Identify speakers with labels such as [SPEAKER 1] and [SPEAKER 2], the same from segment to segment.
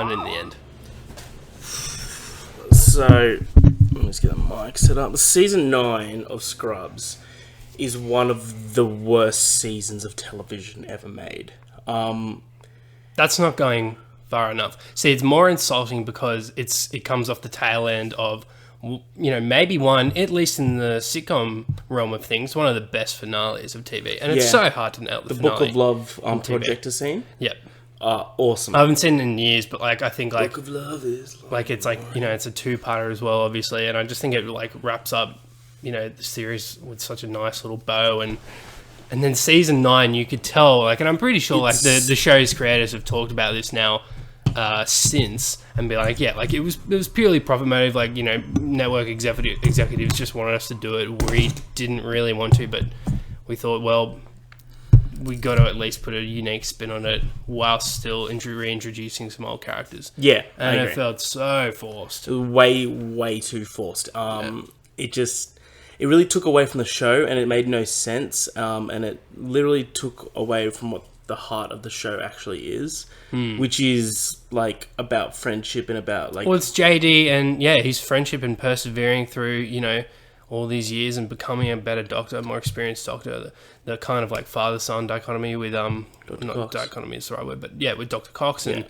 [SPEAKER 1] won in the end?
[SPEAKER 2] So, let's get the mic set up. Season 9 of Scrubs is one of the worst seasons of television ever made.
[SPEAKER 1] That's not going far enough. See, it's more insulting because it comes off the tail end of, maybe one, at least in the sitcom realm of things, one of the best finales of TV. And it's so hard to nail the finale.
[SPEAKER 2] Book of Love projector scene?
[SPEAKER 1] Yep.
[SPEAKER 2] Awesome.
[SPEAKER 1] I haven't seen it in years, but I think
[SPEAKER 2] Book of Love is
[SPEAKER 1] it's it's a two-parter as well, obviously, and I just think it wraps up, the series with such a nice little bow, and then season 9, you could tell, and I'm pretty sure the show's creators have talked about this now since, and be it was purely profit motive, network executives just wanted us to do it. We didn't really want to, but we thought, well, we got to at least put a unique spin on it while still reintroducing some old characters.
[SPEAKER 2] Yeah,
[SPEAKER 1] and it felt so forced.
[SPEAKER 2] Way too forced. It really took away from the show, and it made no sense. And it literally took away from what the heart of the show actually is, which is about friendship and about
[SPEAKER 1] Well, it's JD and his friendship and persevering through all these years and becoming a better doctor, a more experienced doctor. The kind of father-son dichotomy with not
[SPEAKER 2] Cox.
[SPEAKER 1] Dichotomy is the right word, but with Dr. Cox and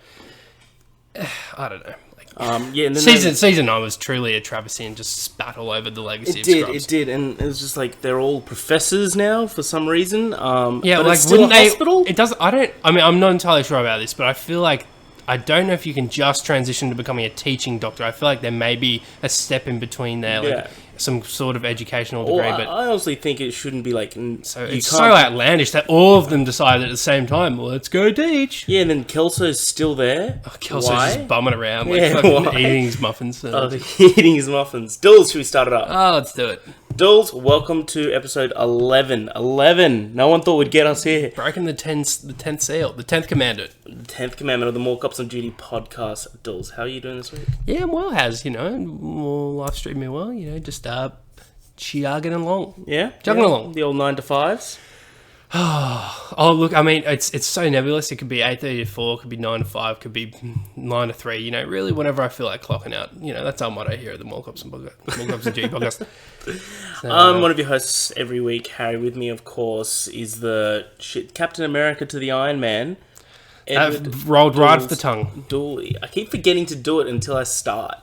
[SPEAKER 1] I don't know.
[SPEAKER 2] And then
[SPEAKER 1] season 9 was truly a travesty and just spat all over the legacy of Scrubs.
[SPEAKER 2] It did, and it was just they're all professors now for some reason. But
[SPEAKER 1] it's
[SPEAKER 2] still a hospital.
[SPEAKER 1] It does. I'm not entirely sure about this, but I feel I don't know if you can just transition to becoming a teaching doctor. I feel there may be a step in between there, some sort of educational degree. But
[SPEAKER 2] I honestly think it shouldn't be
[SPEAKER 1] it's so outlandish that all of them decided at the same time, well, let's go teach.
[SPEAKER 2] Yeah, and then Kelso's still there.
[SPEAKER 1] Kelso's just bumming around, eating his muffins.
[SPEAKER 2] Eating his muffins. Dools, should we start it up?
[SPEAKER 1] Oh, let's do it.
[SPEAKER 2] Dools, welcome to episode 11. 11. No one thought we'd get us here.
[SPEAKER 1] Breaking the 10th seal, the 10th commandment.
[SPEAKER 2] The 10th commandment of the More Cops on Duty podcast. Dools, how are you doing this week?
[SPEAKER 1] Yeah, I'm well, more live streaming well, just chugging along.
[SPEAKER 2] Yeah?
[SPEAKER 1] Chugging along.
[SPEAKER 2] The old 9 to 5s?
[SPEAKER 1] Oh, look, it's so nebulous. It could be 8:30 to 4, could be 9 to 5, could be 9 to 3. Really, whenever I feel like clocking out. That's our motto here at the More Cops and Duty podcast. So,
[SPEAKER 2] I'm one of your hosts every week. Harry, with me, of course, is the Captain America to the Iron Man.
[SPEAKER 1] Rolled right off the tongue.
[SPEAKER 2] Dooley. I keep forgetting to do it until I start.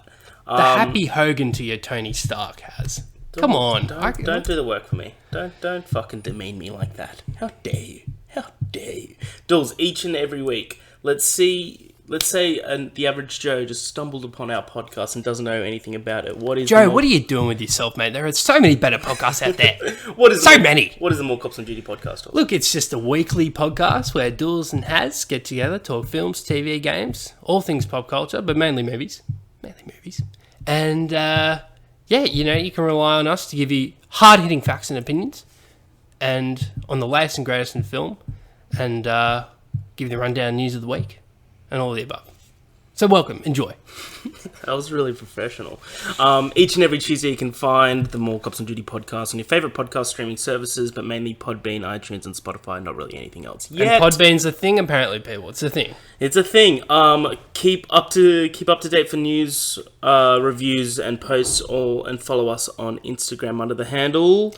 [SPEAKER 1] The Happy Hogan to your Tony Stark has. Come on.
[SPEAKER 2] Don't do the work for me. Don't fucking demean me like that. How dare you? How dare you? Dools, each and every week, let's say the average Joe just stumbled upon our podcast and doesn't know anything about it. What are
[SPEAKER 1] you doing with yourself, mate? There are so many better podcasts out there.
[SPEAKER 2] Many. What is the More Cops on Duty podcast?
[SPEAKER 1] Look, it's just a weekly podcast where Dools and Haz get together, talk films, TV, games, all things pop culture, but mainly movies. And, you can rely on us to give you hard-hitting facts and opinions, and on the latest and greatest in film, and give you the rundown news of the week, and all of the above. So welcome, enjoy.
[SPEAKER 2] That was really professional. Each and every Tuesday you can find the More Cops on Duty podcast on your favourite podcast streaming services, but mainly Podbean, iTunes and Spotify, not really anything else yet.
[SPEAKER 1] And Podbean's a thing, apparently, people. It's a thing.
[SPEAKER 2] It's a thing. Keep up to date for news, reviews and posts, and follow us on Instagram under the handle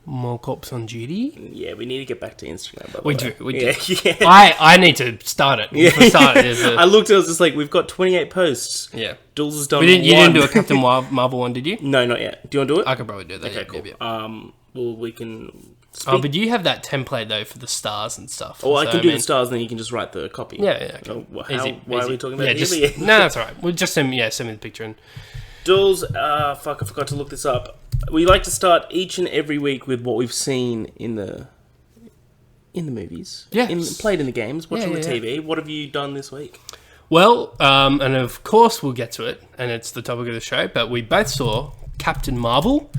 [SPEAKER 1] More Cops on Duty?
[SPEAKER 2] Yeah, we need to get back to Instagram, by the way.
[SPEAKER 1] We do. Yeah. I need to start it.
[SPEAKER 2] Yeah. I looked and I was just we've got 28 posts.
[SPEAKER 1] Yeah.
[SPEAKER 2] Dools has done
[SPEAKER 1] You didn't do a Captain Marvel one, did you?
[SPEAKER 2] No, not yet. Do you want to do it?
[SPEAKER 1] I could probably do that.
[SPEAKER 2] Okay, cool.
[SPEAKER 1] Yeah.
[SPEAKER 2] Well, we can speak.
[SPEAKER 1] Oh, but you have that template, though, for the stars and stuff.
[SPEAKER 2] Oh, I can do the stars, and then you can just write the copy.
[SPEAKER 1] Yeah, okay.
[SPEAKER 2] Why are we talking about
[SPEAKER 1] it? No, that's all right. We'll just send me the picture. And
[SPEAKER 2] Dools, I forgot to look this up. We like to start each and every week with what we've seen in the movies.
[SPEAKER 1] Yeah.
[SPEAKER 2] Played in the games, watched on the TV. What have you done this week?
[SPEAKER 1] Well, and of course we'll get to it, and it's the topic of the show, but we both saw Captain Marvel.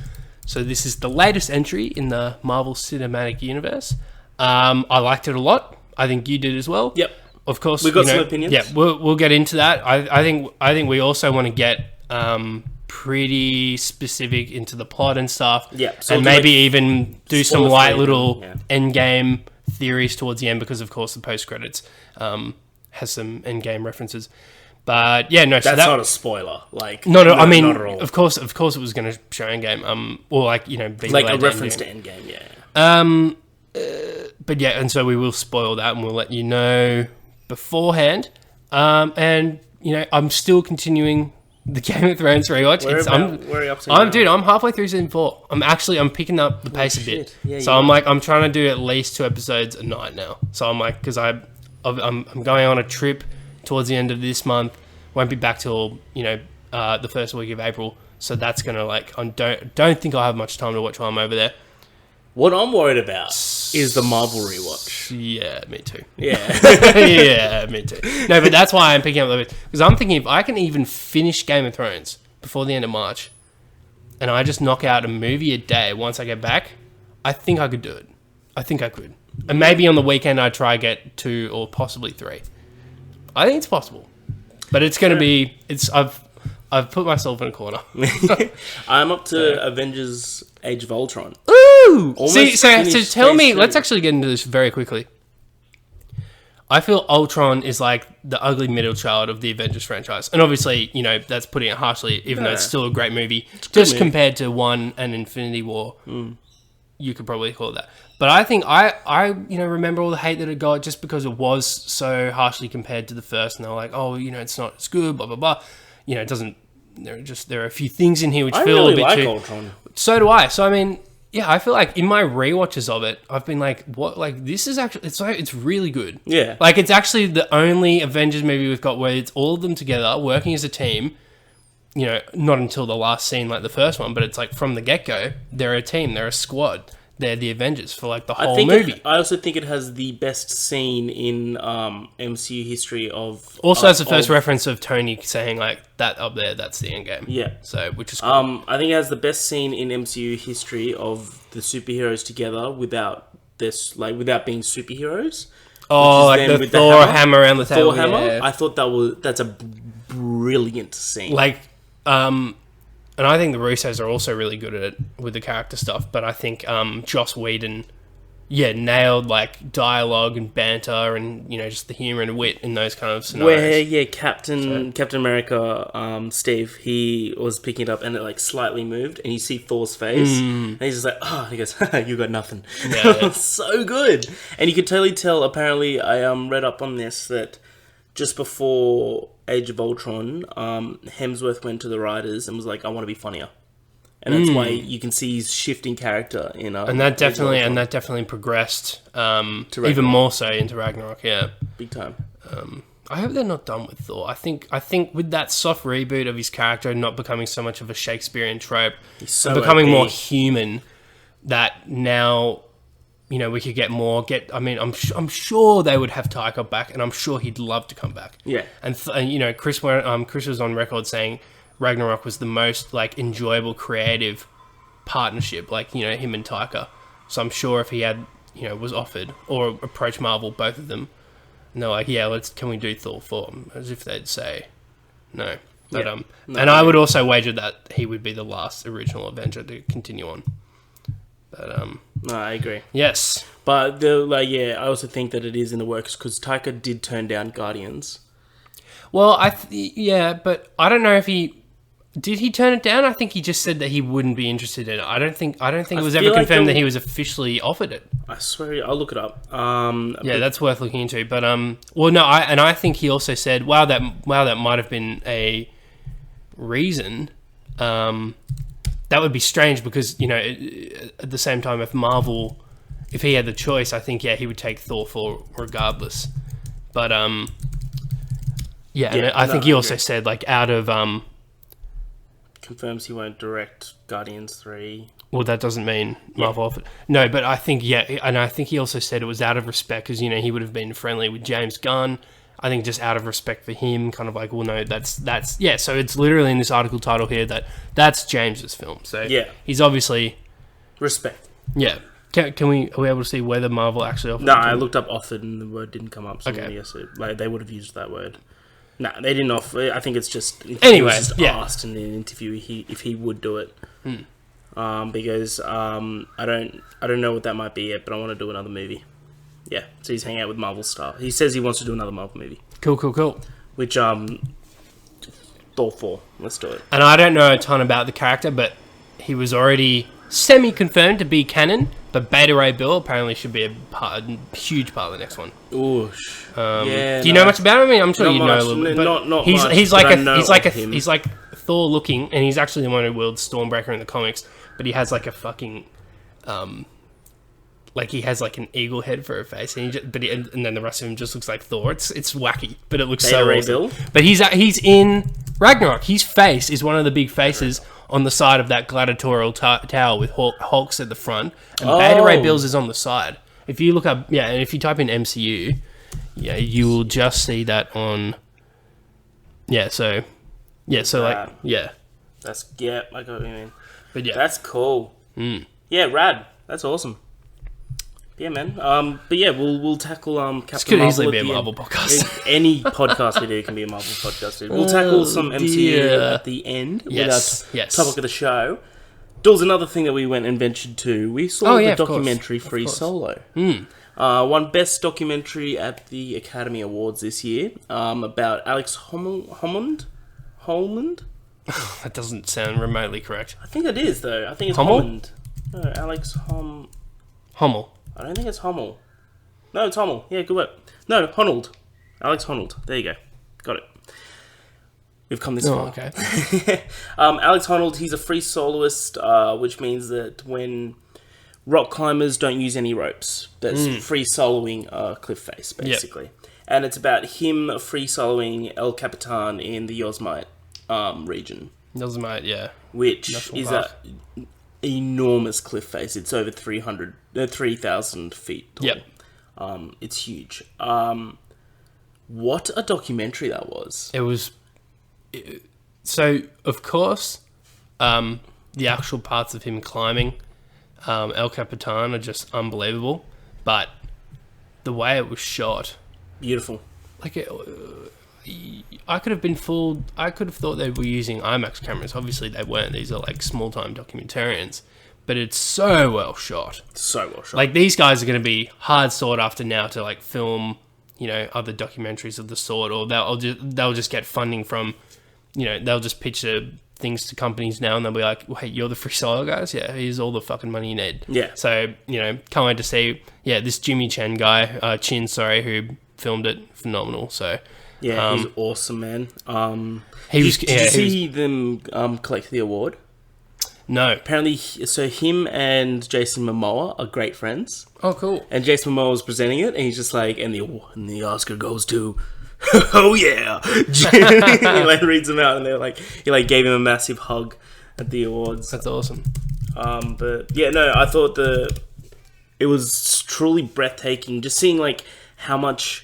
[SPEAKER 1] So this is the latest entry in the Marvel Cinematic Universe. I liked it a lot. I think you did as well.
[SPEAKER 2] Yep.
[SPEAKER 1] Of course.
[SPEAKER 2] We've got some opinions.
[SPEAKER 1] Yeah, we'll get into that. I think we also want to get pretty specific into the plot and stuff.
[SPEAKER 2] Yeah. So
[SPEAKER 1] and maybe even do some light little endgame theories towards the end, because of course the post credits has some endgame references. But yeah, no, so
[SPEAKER 2] That's not a spoiler. Like,
[SPEAKER 1] no, I mean,
[SPEAKER 2] not at all.
[SPEAKER 1] of course, it was going to show Endgame, or like be
[SPEAKER 2] Like a
[SPEAKER 1] related
[SPEAKER 2] reference
[SPEAKER 1] Endgame.
[SPEAKER 2] to Endgame, yeah.
[SPEAKER 1] But yeah, and so we will spoil that, and we'll let you know beforehand. And I'm still continuing the Game of Thrones rewatch.
[SPEAKER 2] Where are you up to now?
[SPEAKER 1] Dude, I'm halfway through season 4. I'm picking up the pace a bit.
[SPEAKER 2] Yeah,
[SPEAKER 1] so I'm trying to do at least 2 episodes a night now. So I'm like, because I'm going on a trip towards the end of this month. Won't be back till the first week of April. So that's gonna I don't think I'll have much time to watch while I'm over there.
[SPEAKER 2] What I'm worried about is the Marvel rewatch.
[SPEAKER 1] Yeah, me too.
[SPEAKER 2] Yeah.
[SPEAKER 1] Yeah, me too. No, but that's why I'm picking up the bit. Because I'm thinking if I can even finish Game of Thrones before the end of March, and I just knock out a movie a day once I get back, I think I could do it. I think I could. And maybe on the weekend I'd try get 2 or possibly 3. I think it's possible. But it's going to be... I've put myself in a corner.
[SPEAKER 2] I'm up to Avengers Age of Ultron.
[SPEAKER 1] Ooh!
[SPEAKER 2] Almost
[SPEAKER 1] See, so
[SPEAKER 2] finished
[SPEAKER 1] tell me...
[SPEAKER 2] phase 2.
[SPEAKER 1] Let's actually get into this very quickly. I feel Ultron is like the ugly middle child of the Avengers franchise. And obviously, that's putting it harshly, even though it's still a great movie. Just compared to 1 and Infinity War, you could probably call it that. But I think I remember all the hate that it got just because it was so harshly compared to the first. And they were like, oh, it's not as good, blah, blah, blah. It doesn't... There are a few things in here which feel
[SPEAKER 2] really
[SPEAKER 1] a bit
[SPEAKER 2] like
[SPEAKER 1] too...
[SPEAKER 2] Ultron.
[SPEAKER 1] So do I. So, I mean... Yeah, I feel like in my rewatches of it, I've been like, what? Like, this is actually, it's really good.
[SPEAKER 2] Yeah.
[SPEAKER 1] Like, it's actually the only Avengers movie we've got where it's all of them together, working as a team. Not until the last scene like the first one, but it's like from the get-go, they're a team, they're a squad. They're the Avengers for like the whole movie.
[SPEAKER 2] I also think it has the best scene in MCU history of...
[SPEAKER 1] Also has the first reference of Tony saying like, that up there, that's the end game.
[SPEAKER 2] Yeah.
[SPEAKER 1] So, which is cool.
[SPEAKER 2] I think it has the best scene in MCU history of the superheroes together without being superheroes.
[SPEAKER 1] Oh, like the Thor hammer around the table.
[SPEAKER 2] Thor hammer.
[SPEAKER 1] Yeah.
[SPEAKER 2] I thought that's a brilliant scene.
[SPEAKER 1] Like, and I think the Russos are also really good at it with the character stuff. But I think Joss Whedon, nailed like dialogue and banter and just the humor and wit in those kind of scenarios.
[SPEAKER 2] Where Captain America, Steve, he was picking it up and it like slightly moved, and you see Thor's face, and he's just like, oh, he goes, you got nothing.
[SPEAKER 1] Yeah.
[SPEAKER 2] So good, and you could totally tell. Apparently, I read up on this that just before Age of Ultron, Hemsworth went to the writers and was like, I want to be funnier. And that's why you can see his shifting character in
[SPEAKER 1] and that definitely progressed even more so into Ragnarok, yeah.
[SPEAKER 2] Big time.
[SPEAKER 1] I hope they're not done with Thor. I think with that soft reboot of his character not becoming so much of a Shakespearean trope,
[SPEAKER 2] He's
[SPEAKER 1] and becoming more human, that now we could get more. I mean, I'm sure they would have Taika back, and I'm sure he'd love to come back.
[SPEAKER 2] Yeah.
[SPEAKER 1] And Chris was on record saying Ragnarok was the most like enjoyable creative partnership, like him and Taika. So I'm sure if he had was offered or approached Marvel, both of them, and they're like, yeah, can we do Thor 4? As if they'd say no. But and I would also wager that he would be the last original Avenger to continue on. But
[SPEAKER 2] no, I agree.
[SPEAKER 1] Yes,
[SPEAKER 2] but I also think that it is in the works because Taika did turn down Guardians.
[SPEAKER 1] Well, but I don't know if did he turn it down. I think he just said that he wouldn't be interested in it. I don't think it was ever confirmed that he was officially offered it.
[SPEAKER 2] I swear, I'll look it up.
[SPEAKER 1] That's worth looking into. But I think he also said, wow, that might have been a reason. That would be strange because, at the same time, if he had the choice, I think, he would take Thor 4 regardless. But, I think he also said, like, out of...
[SPEAKER 2] confirms he won't direct Guardians 3.
[SPEAKER 1] Well, that doesn't mean Marvel offered. No, but I think, and I think he also said it was out of respect because, he would have been friendly with James Gunn. I think just out of respect for him, kind of like, well, no, that's so it's literally in this article title here that's James's film. So he's obviously...
[SPEAKER 2] Respect.
[SPEAKER 1] Yeah. Are we able to see whether Marvel actually offered?
[SPEAKER 2] No, I looked up offered and the word didn't come up. So they would have used that word. No, they didn't offer. I think it's just...
[SPEAKER 1] Anyway,
[SPEAKER 2] he was just asked in an interview if he would do it. Because I don't know what that might be yet, but I want to do another movie. Yeah, so he's hanging out with Marvel star. He says he wants to do another Marvel movie.
[SPEAKER 1] Cool.
[SPEAKER 2] Which Thor 4. Let's do it.
[SPEAKER 1] And I don't know a ton about the character, but he was already semi-confirmed to be canon. But Beta Ray Bill apparently should be a huge part of the next one.
[SPEAKER 2] Oosh.
[SPEAKER 1] Do you know much about him? I mean, I'm sure you know a little bit.
[SPEAKER 2] Not much.
[SPEAKER 1] He's like Thor looking, and he's actually the one who wields Stormbreaker in the comics. But he has like a fucking, like he has like an eagle head for a face, and and then the rest of him just looks like Thor. It's wacky, but it looks so awesome. But he's in Ragnarok. His face is one of the big faces on the side of that gladiatorial tower with Hulk's at the front, and Beta Ray Bills is on the side. If you look up, and if you type in MCU, you will just see that on. That's I got what you mean. But that's
[SPEAKER 2] cool. Yeah, rad. That's awesome. Yeah, man. We'll tackle Captain
[SPEAKER 1] this could
[SPEAKER 2] Marvel
[SPEAKER 1] easily be a Marvel podcast.
[SPEAKER 2] Any podcast we do can be a Marvel podcast, dude. We'll tackle some MCU at the end with our topic of the show. There was another thing that we went and ventured to. We saw the documentary Free Solo. Won Best Documentary at the Academy Awards this year, about Alex Holmond.
[SPEAKER 1] That doesn't sound remotely correct.
[SPEAKER 2] I think it is, though. I think it's
[SPEAKER 1] Hummel?
[SPEAKER 2] Holmond. No, Alex
[SPEAKER 1] Hummel.
[SPEAKER 2] I don't think it's Hummel. No, it's Hummel. Yeah, good work. No, Honnold. Alex Honnold. There you go. Got it. We've come this far.
[SPEAKER 1] Okay.
[SPEAKER 2] Alex Honnold, he's a free soloist, which means that when rock climbers don't use any ropes, that's free soloing a cliff face, basically. Yep. And it's about him free soloing El Capitan in the Yosemite region.
[SPEAKER 1] Yosemite, yeah.
[SPEAKER 2] Which is an enormous cliff face. It's over 3,000 feet tall.
[SPEAKER 1] Yep.
[SPEAKER 2] It's huge. What a documentary that was.
[SPEAKER 1] It was... So, of course, the actual parts of him climbing El Capitan are just unbelievable. But the way it was shot...
[SPEAKER 2] Beautiful.
[SPEAKER 1] Like, I could have been fooled. I could have thought they were using IMAX cameras. Obviously, they weren't. These are like small-time documentarians. But it's so well shot.
[SPEAKER 2] So well shot.
[SPEAKER 1] Like, these guys are going to be hard sought after now to like film, other documentaries of the sort, or they'll just get funding from, they'll just pitch things to companies now, and they'll be like, "Wait, you're the free solo guys? Yeah, here's all the fucking money you need."
[SPEAKER 2] Yeah.
[SPEAKER 1] So can't wait to see. Yeah, this Jimmy Chen guy, who filmed it, phenomenal. So.
[SPEAKER 2] Yeah, he's awesome, man.
[SPEAKER 1] Did
[SPEAKER 2] you see them collect the award?
[SPEAKER 1] No.
[SPEAKER 2] Apparently, so him and Jason Momoa are great friends.
[SPEAKER 1] Oh, cool.
[SPEAKER 2] And Jason Momoa was presenting it, and he's just like, and the Oscar goes to, oh yeah. He reads them out, and he gave him a massive hug at the awards.
[SPEAKER 1] That's awesome.
[SPEAKER 2] But yeah, no, I thought it was truly breathtaking, just seeing how much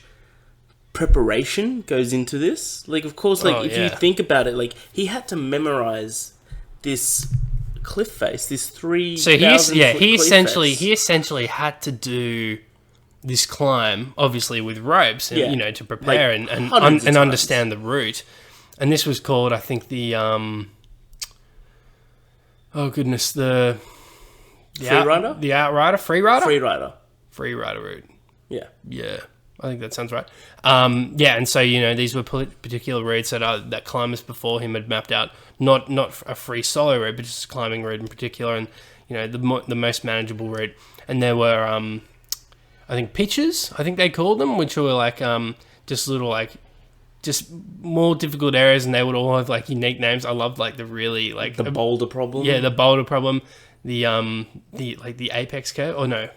[SPEAKER 2] preparation goes into this. Of course, if you think about it, he had to memorize this cliff face, this 3,000
[SPEAKER 1] he essentially had to do this climb, obviously with ropes, and, to prepare and understand the route. And this was called, I think, the the Free Rider route. Yeah. I think that sounds right. And so these were particular routes that climbers before him had mapped out. Not a free solo route, but just a climbing route in particular, and the most manageable route. And there were, I think, pitches. I think they called them, which were just little just more difficult areas, and they would all have unique names. I loved the really
[SPEAKER 2] the boulder problem.
[SPEAKER 1] Yeah, the boulder problem. The apex curve. Or no.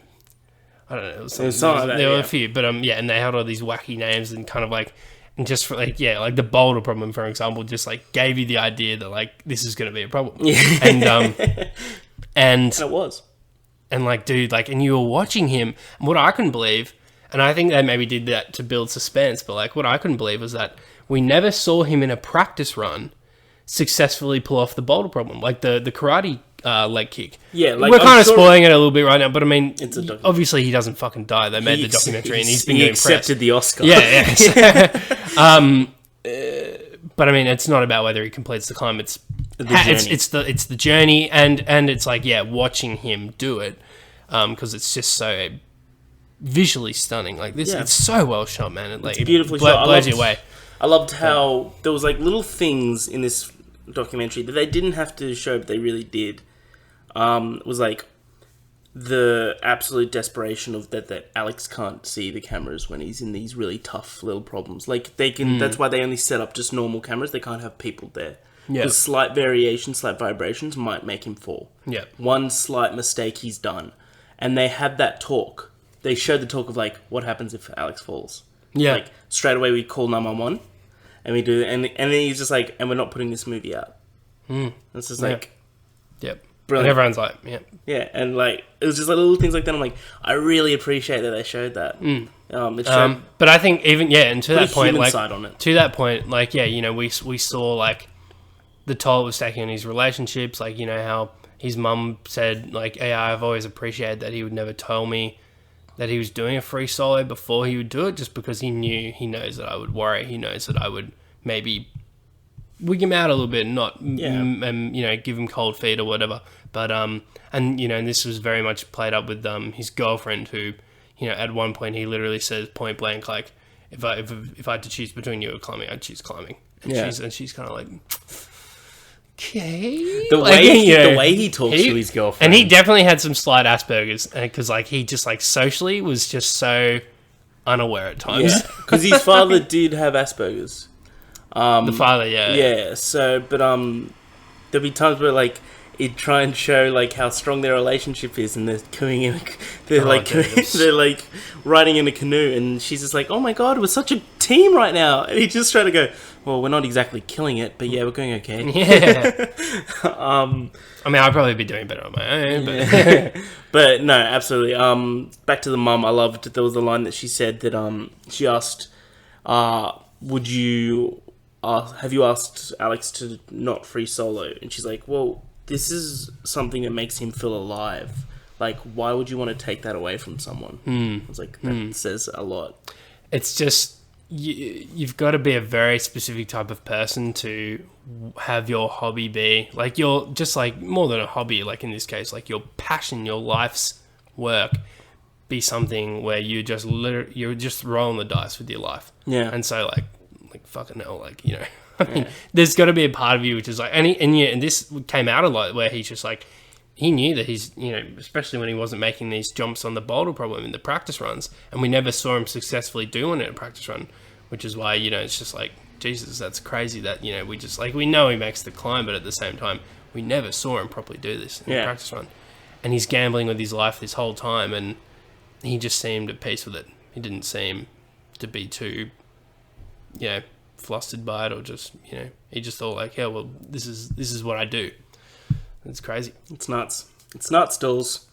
[SPEAKER 1] I don't know. It was there were a few, but and they had all these wacky names and kind of and just for the boulder problem, for example, just gave you the idea that this is going to be a problem. Yeah. And
[SPEAKER 2] it was.
[SPEAKER 1] And dude, and you were watching him, and what I couldn't believe, and I think they maybe did that to build suspense, but what I couldn't believe was that we never saw him in a practice run successfully pull off the boulder problem, the karate leg kick. Yeah, we're kind of spoiling it a little bit right now, but I mean, obviously he doesn't fucking die. They made the documentary, and he's been doing
[SPEAKER 2] accepted the Oscar.
[SPEAKER 1] Yeah. But I mean, it's not about whether he completes the climb. It's the journey, and it's watching him do it, because it's just so visually stunning. It's so well shot, man.
[SPEAKER 2] It's beautifully shot.
[SPEAKER 1] Blows you away.
[SPEAKER 2] I loved how there was like little things in this documentary that they didn't have to show, but they really did. It was like the absolute desperation of that Alex can't see the cameras when he's in these really tough little problems. Like they can, that's why they only set up just normal cameras. They can't have people there.
[SPEAKER 1] Yeah.
[SPEAKER 2] Because slight variations, slight vibrations might make him fall.
[SPEAKER 1] Yeah.
[SPEAKER 2] One slight mistake he's done. And they had that talk. They showed the talk of like, what happens if Alex falls?
[SPEAKER 1] Yeah.
[SPEAKER 2] Like straight away we call 911 and we do, and then he's just like, and we're not putting this movie out. It's just like,
[SPEAKER 1] Yep.
[SPEAKER 2] brilliant.
[SPEAKER 1] And everyone's like, yeah.
[SPEAKER 2] Yeah, and like it was just like little things like that. I'm like, I really appreciate that they showed that. It showed
[SPEAKER 1] But I think even and to
[SPEAKER 2] put
[SPEAKER 1] that
[SPEAKER 2] a
[SPEAKER 1] point,
[SPEAKER 2] human
[SPEAKER 1] like
[SPEAKER 2] side on it.
[SPEAKER 1] to that point, like we saw like the toll it was taking on his relationships. Like how his mum said like, "Hey, I've always appreciated that he would never tell me that he was doing a free solo before he would do it, just because he knows that I would worry. He knows that I would maybe wig him out a little bit, and not give him cold feet or whatever." But and this was very much played up with his girlfriend, who at one point he literally says point blank, like, if I had to choose between you or climbing, I'd choose climbing. And she's kind of like, okay.
[SPEAKER 2] The way he talks to his girlfriend,
[SPEAKER 1] and he definitely had some slight Asperger's, because like he just like socially was just so unaware at times.
[SPEAKER 2] because his father did have Asperger's.
[SPEAKER 1] The father,
[SPEAKER 2] Yeah. So, but there'll be times where like he'd try and show like how strong their relationship is, and they're they're like riding in a canoe, and she's just like, "Oh my god, we're such a team right now," and he just trying to go, "Well, we're not exactly killing it, but yeah, we're going okay."
[SPEAKER 1] Yeah. I mean, I'd probably be doing better on my own, but
[SPEAKER 2] but no, absolutely. Back to the mum, I loved there was a line that she said that she asked, "Would you have you asked Alex to not free solo?" And she's like, "Well, this is something that makes him feel alive. Like, why would you want to take that away from someone?" I was like, that says a lot.
[SPEAKER 1] It's just you've got to be a very specific type of person to have your hobby be like you're just like more than a hobby. Like in this case, like your passion, your life's work, be something where you're just rolling the dice with your life.
[SPEAKER 2] Yeah,
[SPEAKER 1] and so like fucking hell, like I mean, there's got to be a part of you which is like, and this came out a lot where he's just like, he knew that he's, especially when he wasn't making these jumps on the boulder problem in the practice runs, and we never saw him successfully doing it in a practice run, which is why, it's just like, Jesus, that's crazy that, we just like, we know he makes the climb, but at the same time, we never saw him properly do this in a practice run. And he's gambling with his life this whole time, and he just seemed at peace with it. He didn't seem to be too, flustered by it, or just he just thought like, yeah, well, this is what I do. It's crazy.
[SPEAKER 2] It's nuts, Dools.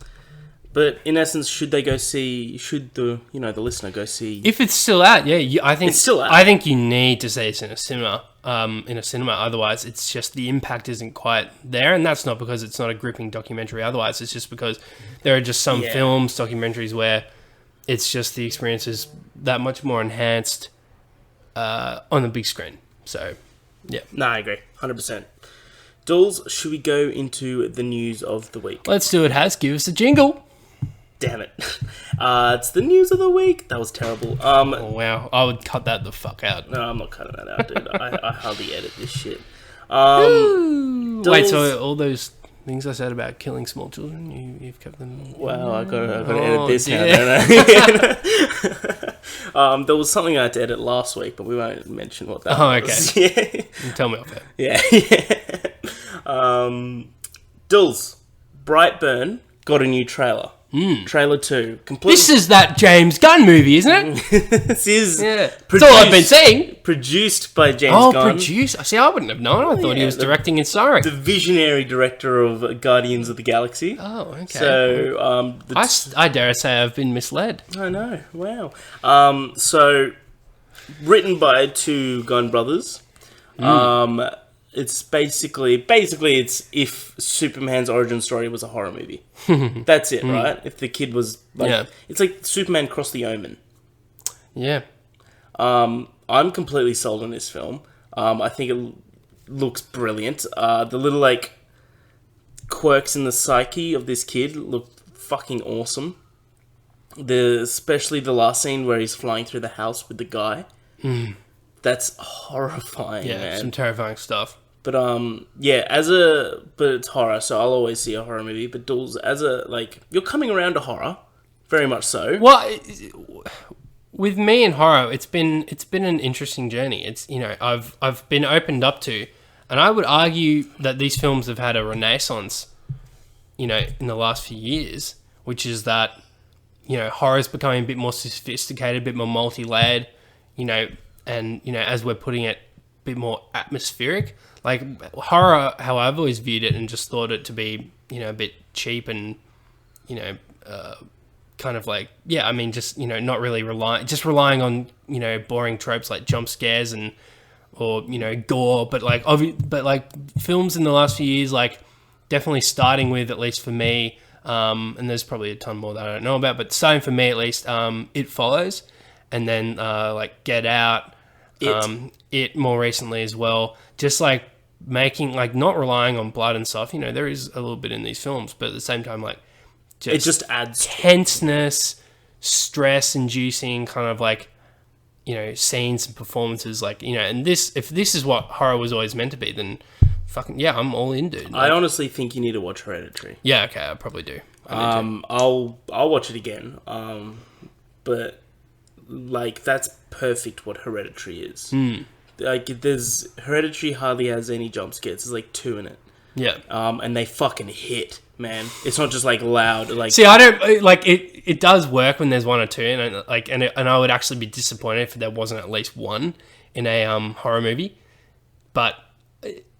[SPEAKER 2] But in essence, should the the listener go see,
[SPEAKER 1] if it's still out? I think
[SPEAKER 2] it's still out.
[SPEAKER 1] I think you need to see it in a cinema. Otherwise it's just the impact isn't quite there, and that's not because it's not a gripping documentary. Otherwise it's just because there are just some documentaries where it's just the experience is that much more enhanced on the big screen. So, yeah. No,
[SPEAKER 2] I agree. 100%. Dools, should we go into the news of the week?
[SPEAKER 1] Let's do it, Has. Give us a jingle.
[SPEAKER 2] Damn it. It's the news of the week. That was terrible.
[SPEAKER 1] Oh, wow. I would cut that the fuck out.
[SPEAKER 2] No, I'm not cutting that out, dude. I hardly edit this shit.
[SPEAKER 1] Wait, so all those things I said about killing small children, you've kept them...
[SPEAKER 2] Wow, I gotta edit this now, don't I? There was something I had to edit last week, but we won't mention what that was.
[SPEAKER 1] Okay. Yeah. Tell me off it.
[SPEAKER 2] Yeah. Dools, Brightburn got a new trailer. Trailer 2.
[SPEAKER 1] This is that James Gunn movie, isn't it?
[SPEAKER 2] This is...
[SPEAKER 1] That's all I've been seeing.
[SPEAKER 2] Produced by James Gunn.
[SPEAKER 1] Produced? See, I wouldn't have known. I thought he was directing and starring.
[SPEAKER 2] The visionary director of Guardians of the Galaxy.
[SPEAKER 1] Oh, okay.
[SPEAKER 2] So,
[SPEAKER 1] I dare say I've been misled.
[SPEAKER 2] I know. Wow. So, written by two Gunn brothers. It's basically it's if Superman's origin story was a horror movie. That's it, right? If the kid was like, it's like Superman crossed the Omen.
[SPEAKER 1] Yeah.
[SPEAKER 2] I'm completely sold on this film. I think it looks brilliant. The little like quirks in the psyche of this kid look fucking awesome. Especially the last scene where he's flying through the house with the guy. That's horrifying,
[SPEAKER 1] Yeah,
[SPEAKER 2] man.
[SPEAKER 1] some terrifying stuff.
[SPEAKER 2] But yeah, but it's horror, so I'll always see a horror movie. But Dools, you're coming around to horror, very much so.
[SPEAKER 1] Well, with me and horror, it's been an interesting journey. It's, you know, I've been opened up to, and I would argue that these films have had a renaissance, you know, in the last few years, which is that, you know, horror's becoming a bit more sophisticated, a bit more multi-layered, you know, and, you know, as we're putting it, a bit more atmospheric. Like, horror, how I've always viewed it and just thought it to be, you know, a bit cheap and, you know, kind of like, yeah, I mean, just, you know, not really relying on, you know, boring tropes like jump scares or, you know, gore, but like films in the last few years, like, definitely starting with, at least for me, and there's probably a ton more that I don't know about, but starting for me at least, It Follows, and then like Get Out, It more recently as well, just like making, like, not relying on blood and stuff. You know, there is a little bit in these films, but at the same time, like,
[SPEAKER 2] it just adds
[SPEAKER 1] tenseness, stress-inducing kind of, like, you know, scenes and performances, like, you know, and if this is what horror was always meant to be, then fucking yeah, I'm all in, dude. Like,
[SPEAKER 2] I honestly think you need to watch Hereditary.
[SPEAKER 1] Yeah, okay, I probably do.
[SPEAKER 2] I'll watch it again. But like, that's perfect what Hereditary is. Like, Hereditary hardly has any jump scares. There's like 2 in it.
[SPEAKER 1] Yeah.
[SPEAKER 2] And they fucking hit, man. It's not just like loud. Like,
[SPEAKER 1] see, I don't like it. It does work when there's 1 or 2, and I would actually be disappointed if there wasn't at least 1 in a horror movie. But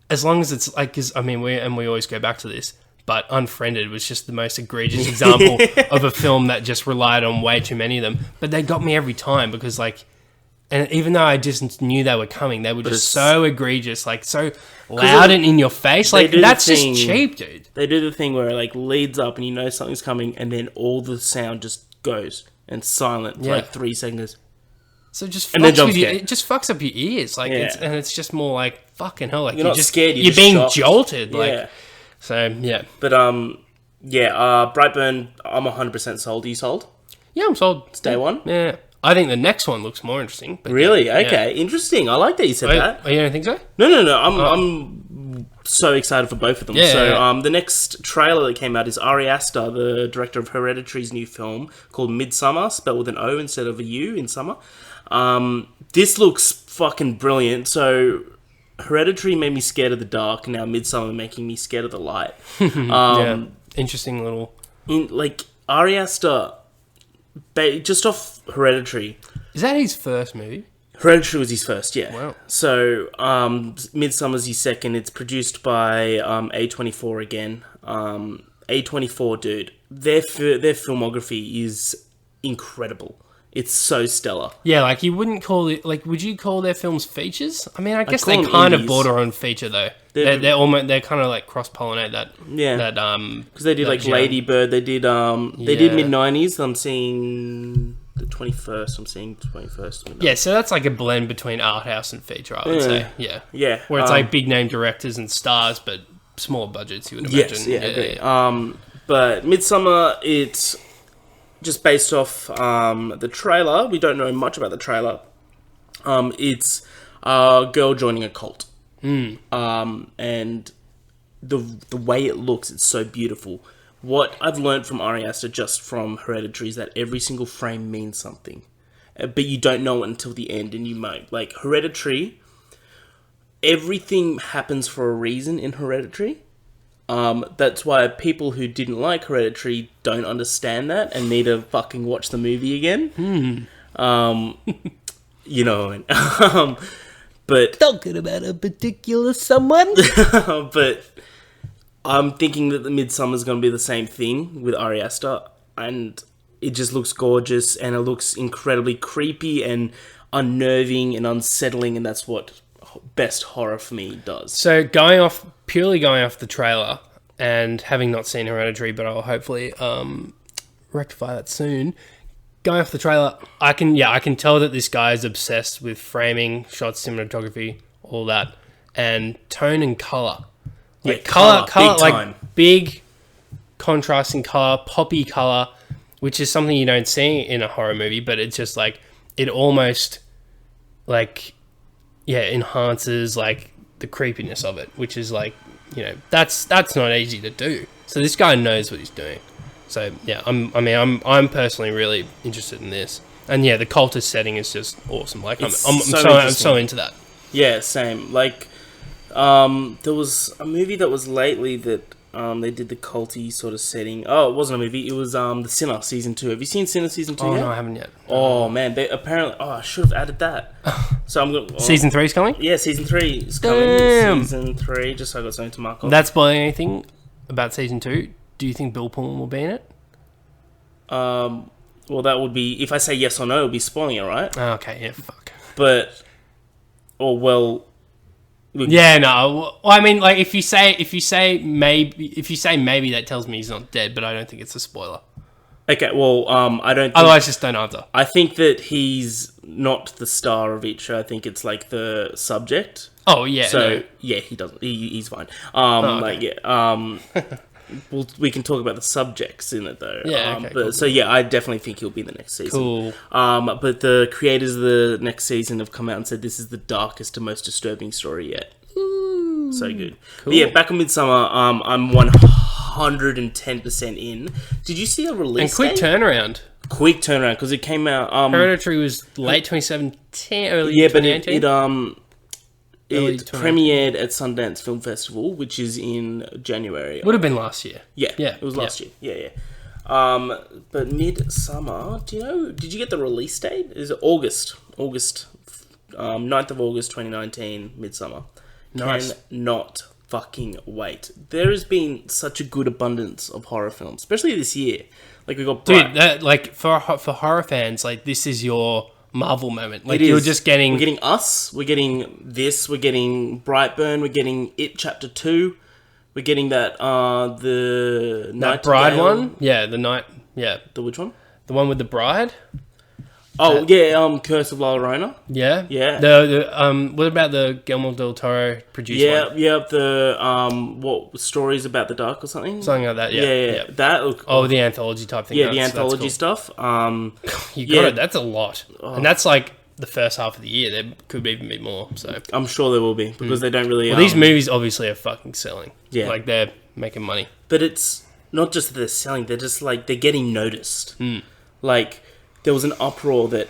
[SPEAKER 1] as long as it's like, because I mean, we always go back to this, but Unfriended was just the most egregious example of a film that just relied on way too many of them. But they got me every time because, like, and even though I just knew they were coming, they were just so egregious, like, so loud and in your face. Like, that's just cheap, dude.
[SPEAKER 2] They do the thing where it, like, leads up and you know something's coming, and then all the sound just goes and silent for like 3 seconds.
[SPEAKER 1] So it just fucks up your ears, like, it's just more like, fucking hell, like,
[SPEAKER 2] you're not scared,
[SPEAKER 1] you're being
[SPEAKER 2] shocked.
[SPEAKER 1] jolted, like, so yeah.
[SPEAKER 2] But Brightburn, I'm 100% sold. Are you sold?
[SPEAKER 1] Yeah, I'm sold.
[SPEAKER 2] It's day one.
[SPEAKER 1] Yeah, I think the next one looks more interesting. But
[SPEAKER 2] really? Okay, interesting. I like that you said that.
[SPEAKER 1] Oh, you don't think so?
[SPEAKER 2] No. I'm so excited for both of them. The next trailer that came out is Ari Aster, the director of Hereditary's new film called Midsummer, spelled with an O instead of a U in summer. This looks fucking brilliant. So Hereditary made me scared of the dark. Now Midsummer making me scared of the light.
[SPEAKER 1] Interesting little.
[SPEAKER 2] Ari Aster, just off Hereditary.
[SPEAKER 1] Is that his first movie?
[SPEAKER 2] Hereditary was his first, yeah.
[SPEAKER 1] Wow.
[SPEAKER 2] So Midsummer's his second. It's produced by A24 again. A24, dude. Their filmography is incredible. It's so stellar.
[SPEAKER 1] Yeah, like, you wouldn't call it, like, would you call their films features? I mean, I guess they kind of border on feature though. They're almost, they're kind of like cross-pollinate that. Yeah. That
[SPEAKER 2] because they did like Lady Bird. They did mid-90s. I'm seeing the 21st. I'm seeing 21st.
[SPEAKER 1] Yeah, so that's like a blend between art house and feature, I would say. Yeah.
[SPEAKER 2] Yeah.
[SPEAKER 1] Where it's like big name directors and stars, but smaller budgets, you would imagine.
[SPEAKER 2] Yes, yeah, agree. But Midsummer, it's just based off the trailer. We don't know much about the trailer. It's a girl joining a cult. And the way it looks, it's so beautiful. What I've learned from Ari Aster just from Hereditary is that every single frame means something. But you don't know it until the end, and you might. Like, Hereditary, everything happens for a reason in Hereditary. That's why people who didn't like Hereditary don't understand that and need to fucking watch the movie again. You know what I mean? But
[SPEAKER 1] talking about a particular someone.
[SPEAKER 2] But I'm thinking that the Midsummer's going to be the same thing with Ari Aster, and it just looks gorgeous, and it looks incredibly creepy and unnerving and unsettling, and that's what best horror for me does.
[SPEAKER 1] So purely going off the trailer, and having not seen Hereditary, but I'll hopefully rectify that soon. Going off the trailer, I can tell that this guy is obsessed with framing, shots, cinematography, all that, and tone and color. Like color, like big contrasting color, poppy color, which is something you don't see in a horror movie, but it's just like, it almost, like, enhances like the creepiness of it, which is like, that's not easy to do. So this guy knows what he's doing. So yeah, I'm personally really interested in this, and yeah, the cultist setting is just awesome. Like I'm so into that.
[SPEAKER 2] Yeah, same. Like, there was a movie that was lately that they did the culty sort of setting. Oh, it wasn't a movie. It was The Sinner season 2. Have you seen Sinner season 2 yet?
[SPEAKER 1] No, I haven't yet.
[SPEAKER 2] Oh man, they apparently. Oh, I should have added that. So I'm going.
[SPEAKER 1] Season 3 is coming.
[SPEAKER 2] Yeah, season 3 is coming.
[SPEAKER 1] Damn.
[SPEAKER 2] Season 3. Just so I got something to mark off.
[SPEAKER 1] That's spoiling anything about season 2? Do you think Bill Pullman will be in it?
[SPEAKER 2] Well, that would be if I say yes or no, it would be spoiling it, right?
[SPEAKER 1] Oh, okay, yeah, fuck.
[SPEAKER 2] But, well.
[SPEAKER 1] Yeah, no. Well, I mean, like if you say maybe, that tells me he's not dead, but I don't think it's a spoiler.
[SPEAKER 2] Okay, well, I don't.
[SPEAKER 1] Otherwise, just don't answer.
[SPEAKER 2] I think that he's not the star of each show. I think it's like the subject.
[SPEAKER 1] Oh yeah.
[SPEAKER 2] So
[SPEAKER 1] no.
[SPEAKER 2] yeah, he doesn't. He's fine.
[SPEAKER 1] Okay.
[SPEAKER 2] We can talk about the subjects in it though.
[SPEAKER 1] Yeah. Okay,
[SPEAKER 2] but
[SPEAKER 1] cool.
[SPEAKER 2] So yeah, I definitely think he'll be in the next season.
[SPEAKER 1] Cool.
[SPEAKER 2] But the creators of the next season have come out and said this is the darkest and most disturbing story yet.
[SPEAKER 1] Ooh,
[SPEAKER 2] so good.
[SPEAKER 1] Cool.
[SPEAKER 2] But yeah, back in Midsummer, I'm 110% in. Did you see a release?
[SPEAKER 1] And quick turnaround.
[SPEAKER 2] Quick turnaround because it came out.
[SPEAKER 1] Hereditary was late 2017, early 2018.
[SPEAKER 2] But
[SPEAKER 1] Early
[SPEAKER 2] it premiered at Sundance Film Festival, which is in January.
[SPEAKER 1] Would have been last year.
[SPEAKER 2] Yeah,
[SPEAKER 1] Yeah,
[SPEAKER 2] it was last year. Yeah. But Midsummer, did you get the release date? Is it August 9th of August 2019, Midsummer.
[SPEAKER 1] Nice.
[SPEAKER 2] Cannot fucking wait. There has been such a good abundance of horror films, especially this year. Like we got
[SPEAKER 1] like for horror fans, like this is your Marvel moment. Like
[SPEAKER 2] we're getting Us, we're getting this, we're getting Brightburn, we're getting It Chapter 2, we're getting that the
[SPEAKER 1] that Bride one. Yeah, the
[SPEAKER 2] which one?
[SPEAKER 1] The one with the bride.
[SPEAKER 2] Oh Curse of La Llorona.
[SPEAKER 1] Yeah.
[SPEAKER 2] The
[SPEAKER 1] what about the Guillermo del Toro produced one?
[SPEAKER 2] The what Stories About the Dark or something
[SPEAKER 1] like that. Yeah.
[SPEAKER 2] That
[SPEAKER 1] the anthology type thing.
[SPEAKER 2] Yeah, the anthology stuff.
[SPEAKER 1] You got it. That's a lot, and that's like the first half of the year. There could even be more. So
[SPEAKER 2] I'm sure there will be because they don't really.
[SPEAKER 1] Well, these movies obviously are fucking selling.
[SPEAKER 2] Yeah,
[SPEAKER 1] like they're making money.
[SPEAKER 2] But it's not just that they're selling; they're just like they're getting noticed. Like. There was an uproar that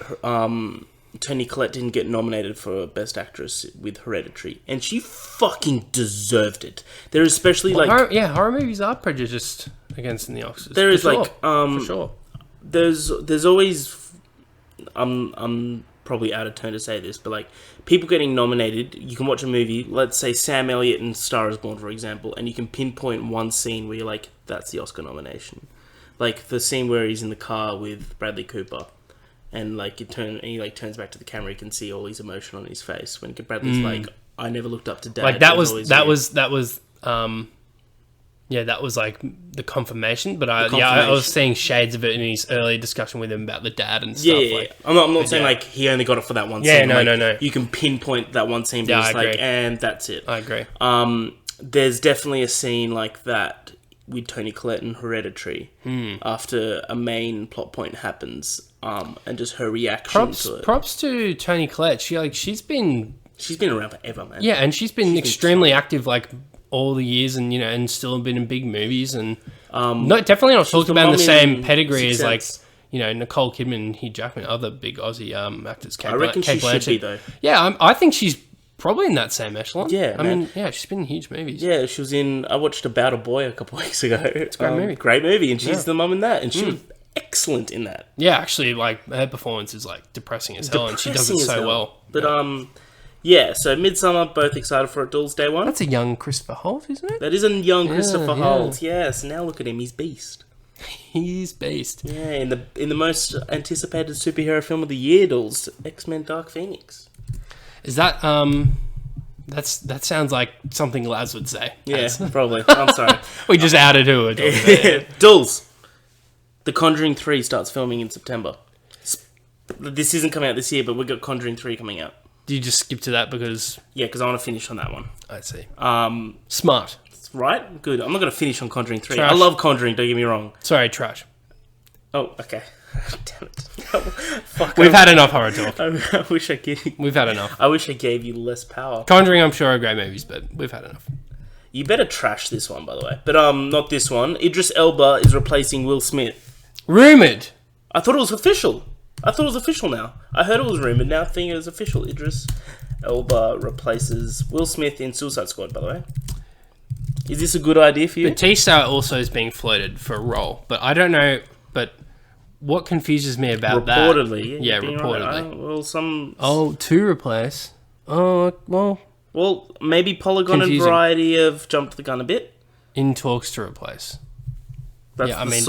[SPEAKER 2] Toni Collette didn't get nominated for Best Actress with Hereditary, and she fucking deserved it. There is especially
[SPEAKER 1] horror movies are prejudiced against in the Oscars.
[SPEAKER 2] There is
[SPEAKER 1] for sure.
[SPEAKER 2] There's always I'm probably out of turn to say this, but like people getting nominated, you can watch a movie, let's say Sam Elliott in Star is Born, for example, and you can pinpoint one scene where you're like, that's the Oscar nomination. Like the scene where he's in the car with Bradley Cooper, and like he turns back to the camera, you can see all his emotion on his face when Bradley's like, "I never looked up to Dad."
[SPEAKER 1] Like that was like the confirmation. But I was seeing shades of it in his early discussion with him about the dad and stuff.
[SPEAKER 2] Yeah. Like, I'm not saying like he only got it for that one scene.
[SPEAKER 1] No.
[SPEAKER 2] You can pinpoint that one scene, but and that's it.
[SPEAKER 1] I agree.
[SPEAKER 2] There's definitely a scene like that with Toni Collette in Hereditary after a main plot point happens, and just her reaction to it.
[SPEAKER 1] Props to Toni Collette. She's been
[SPEAKER 2] around forever, man.
[SPEAKER 1] Yeah, and she's been extremely active like all the years, and and still been in big movies, and definitely not talked about in the same pedigree as like Nicole Kidman and Hugh Jackman, other big Aussie actors.
[SPEAKER 2] I reckon she should be though.
[SPEAKER 1] Yeah, I think she's probably in that same echelon.
[SPEAKER 2] Yeah,
[SPEAKER 1] I mean, she's been in huge movies.
[SPEAKER 2] Yeah, she was in. I watched About a Boy a couple of weeks ago. It's
[SPEAKER 1] a great movie,
[SPEAKER 2] and she's the mum in that, and she was excellent in that.
[SPEAKER 1] Yeah, actually, like her performance is like depressing as hell, and she does it so well.
[SPEAKER 2] But so Midsummer, both excited for it. Dools, day one.
[SPEAKER 1] That's a young Christopher Holt, isn't it?
[SPEAKER 2] That is a young Christopher Holt. Yes. Now look at him, he's beast.
[SPEAKER 1] He's beast.
[SPEAKER 2] Yeah, in the most anticipated superhero film of the year, Dools, X-Men: Dark Phoenix.
[SPEAKER 1] Is that that sounds like something Laz would say.
[SPEAKER 2] Yeah, probably. I'm sorry.
[SPEAKER 1] We just outed who we're talking about.
[SPEAKER 2] Dools. The Conjuring 3 starts filming in September. This isn't coming out this year, but we've got Conjuring 3 coming out.
[SPEAKER 1] Do you just skip to that because...
[SPEAKER 2] Yeah, because I want to finish on that one.
[SPEAKER 1] I see.
[SPEAKER 2] Smart. Right? Good. I'm not going to finish on Conjuring 3.
[SPEAKER 1] Trash.
[SPEAKER 2] I love Conjuring, don't get me wrong.
[SPEAKER 1] Sorry, trash.
[SPEAKER 2] Oh, okay. Damn it. Fuck.
[SPEAKER 1] We've had enough horror talk.
[SPEAKER 2] I wish I gave.
[SPEAKER 1] We've had enough.
[SPEAKER 2] I wish I gave you less power.
[SPEAKER 1] Conjuring, I'm sure, are great movies, but we've had enough.
[SPEAKER 2] You better trash this one, by the way. But not this one. Idris Elba is replacing Will Smith.
[SPEAKER 1] Rumoured.
[SPEAKER 2] I thought it was official. Now. I heard it was rumoured. Now I think it was official. Idris Elba replaces Will Smith in Suicide Squad, by the way. Is this a good idea for you?
[SPEAKER 1] Batista also is being floated for a role, but I don't know. But what confuses me about
[SPEAKER 2] reportedly,
[SPEAKER 1] that... Yeah, reportedly.
[SPEAKER 2] Well,
[SPEAKER 1] to replace... Oh, well...
[SPEAKER 2] Well, maybe Polygon
[SPEAKER 1] confusing.
[SPEAKER 2] and Variety have jumped the gun a bit.
[SPEAKER 1] In talks to replace.
[SPEAKER 2] That's
[SPEAKER 1] yeah, I mean,